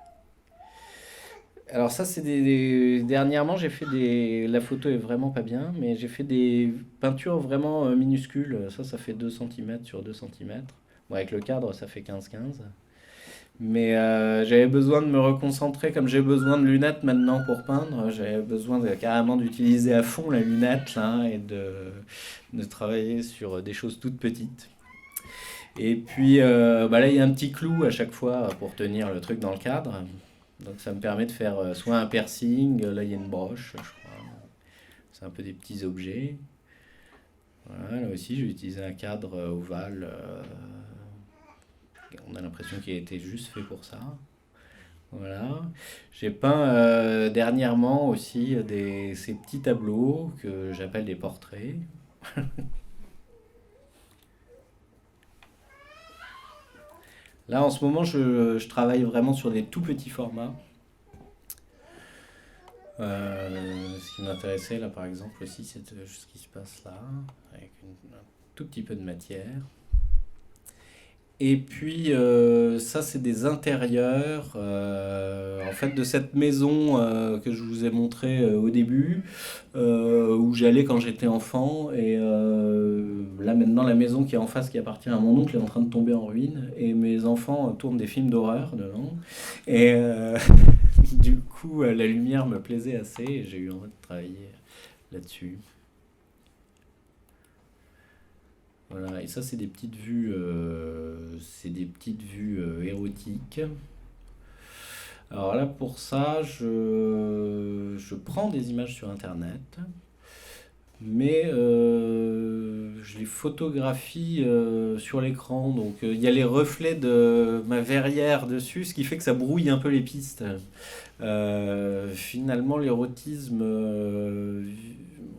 [SPEAKER 1] Alors ça, dernièrement, j'ai fait des... La photo est vraiment pas bien, mais j'ai fait des peintures vraiment minuscules. Ça fait 2 centimètres sur 2 centimètres. Bon, avec le cadre, ça fait 15-15. Mais j'avais besoin de me reconcentrer, comme j'ai besoin de lunettes maintenant pour peindre, j'avais besoin carrément d'utiliser à fond la lunette là, et de travailler sur des choses toutes petites. Et puis bah là, il y a un petit clou à chaque fois pour tenir le truc dans le cadre. Donc ça me permet de faire soit un piercing, là il y a une broche, je crois. C'est un peu des petits objets. Voilà, là aussi j'ai utilisé un cadre ovale. On a l'impression qu'il a été juste fait pour ça. Voilà. J'ai peint dernièrement aussi ces petits tableaux que j'appelle des portraits. Là en ce moment je travaille vraiment sur des tout petits formats. Ce qui m'intéressait là par exemple aussi c'est ce qui se passe là avec un tout petit peu de matière. Et puis ça, c'est des intérieurs, en fait, de cette maison que je vous ai montrée au début, où j'allais quand j'étais enfant. Et là maintenant, la maison qui est en face, qui appartient à mon oncle, est en train de tomber en ruine. Et mes enfants tournent des films d'horreur dedans. Et du coup, la lumière me plaisait assez et j'ai eu envie de travailler là-dessus. Voilà, et ça, c'est des petites vues érotiques. Alors là, pour ça, je prends des images sur Internet, mais je les photographie sur l'écran. Donc il y a les reflets de ma verrière dessus, ce qui fait que ça brouille un peu les pistes. Finalement, l'érotisme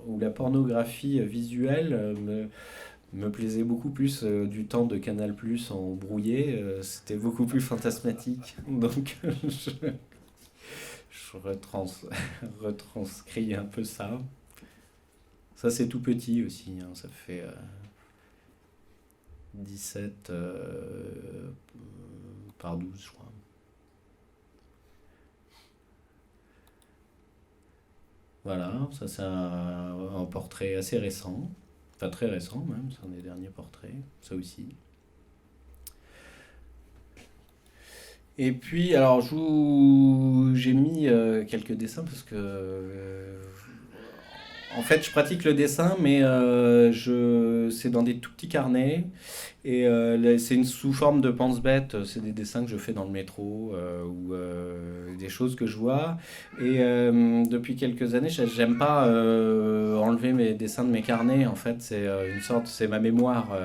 [SPEAKER 1] ou la pornographie visuelle me plaisait beaucoup plus du temps de Canal Plus en brouillé. C'était beaucoup plus fantasmatique. Donc je retranscris un peu ça. Ça, c'est tout petit aussi, hein. Ça fait 17 par 12, je crois. Voilà, ça c'est un portrait assez récent. Enfin, très récent même, c'est un des derniers portraits, ça aussi. Et puis, alors, j'ai mis quelques dessins parce que, en fait, je pratique le dessin, mais c'est dans des tout petits carnets. Et c'est sous forme de pense-bête. C'est des dessins que je fais dans le métro ou des choses que je vois. Et depuis quelques années, j'aime pas enlever mes dessins de mes carnets. En fait, c'est ma mémoire.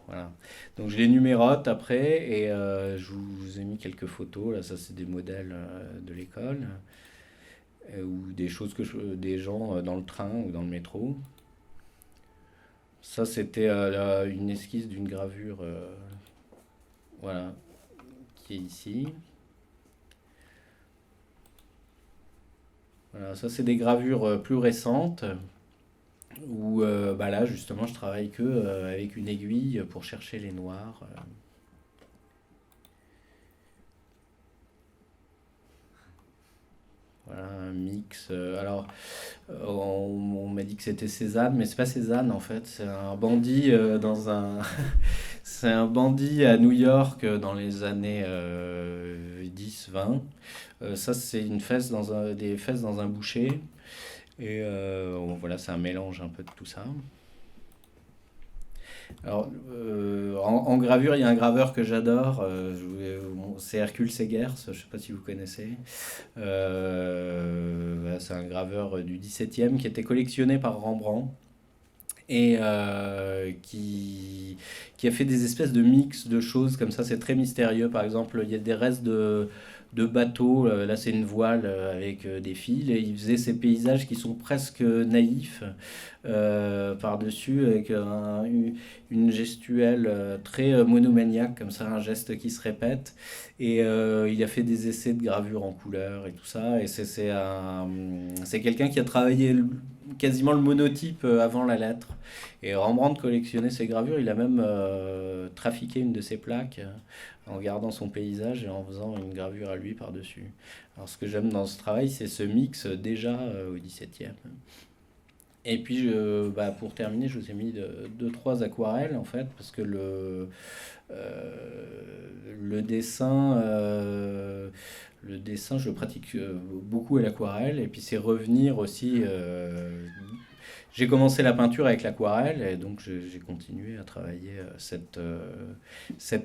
[SPEAKER 1] Voilà. Donc je les numérote après et je vous ai mis quelques photos. Là, ça, c'est des modèles de l'école ou des choses des gens dans le train ou dans le métro. Ça, c'était une esquisse d'une gravure, voilà, qui est ici. Voilà, ça, c'est des gravures plus récentes où, bah là, justement, je travaille que avec une aiguille pour chercher les noirs. Voilà, un mix. Alors, on m'a dit que c'était Cézanne, mais c'est pas Cézanne en fait. C'est un bandit c'est un bandit à New York dans les années 10-20. Ça, c'est des fesses dans un boucher. Et bon, voilà, c'est un mélange un peu de tout ça. Alors, en gravure, il y a un graveur que j'adore. C'est Hercule Segers, je ne sais pas si vous connaissez. Voilà, c'est un graveur du 17e qui était collectionné par Rembrandt et qui a fait des espèces de mix de choses comme ça. C'est très mystérieux. Par exemple, il y a des restes de bateaux. Là, c'est une voile avec des fils. Et il faisait ces paysages qui sont presque naïfs par-dessus, avec une gestuelle très monomaniaque, comme ça, un geste qui se répète. Et il a fait des essais de gravure en couleur et tout ça. Et c'est quelqu'un qui a travaillé quasiment le monotype avant la lettre. Et Rembrandt collectionnait ses gravures. Il a même trafiqué une de ses plaques en gardant son paysage et en faisant une gravure à lui par-dessus. Alors ce que j'aime dans ce travail, c'est ce mix déjà au 17e. Et puis, bah, pour terminer, je vous ai mis deux, trois aquarelles, en fait, parce que le dessin, le dessin, je pratique beaucoup à l'aquarelle, et puis c'est revenir aussi. J'ai commencé la peinture avec l'aquarelle, et donc j'ai continué à travailler cette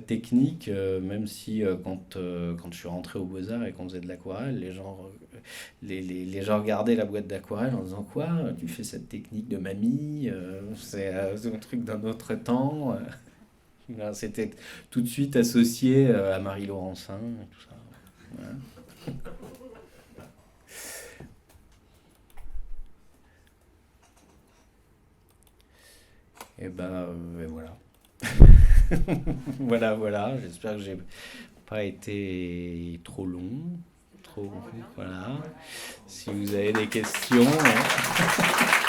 [SPEAKER 1] technique, même si quand je suis rentré aux Beaux-Arts et qu'on faisait de l'aquarelle, les gens regardaient la boîte d'aquarelle en disant quoi? Tu fais cette technique de mamie? C'est un truc d'un autre temps. Voilà, c'était tout de suite associé à Marie Laurencin et tout ça. Voilà. Et ben et voilà. Voilà, voilà. J'espère que j'ai pas été trop long. Trop, voilà. Si vous avez des questions, hein.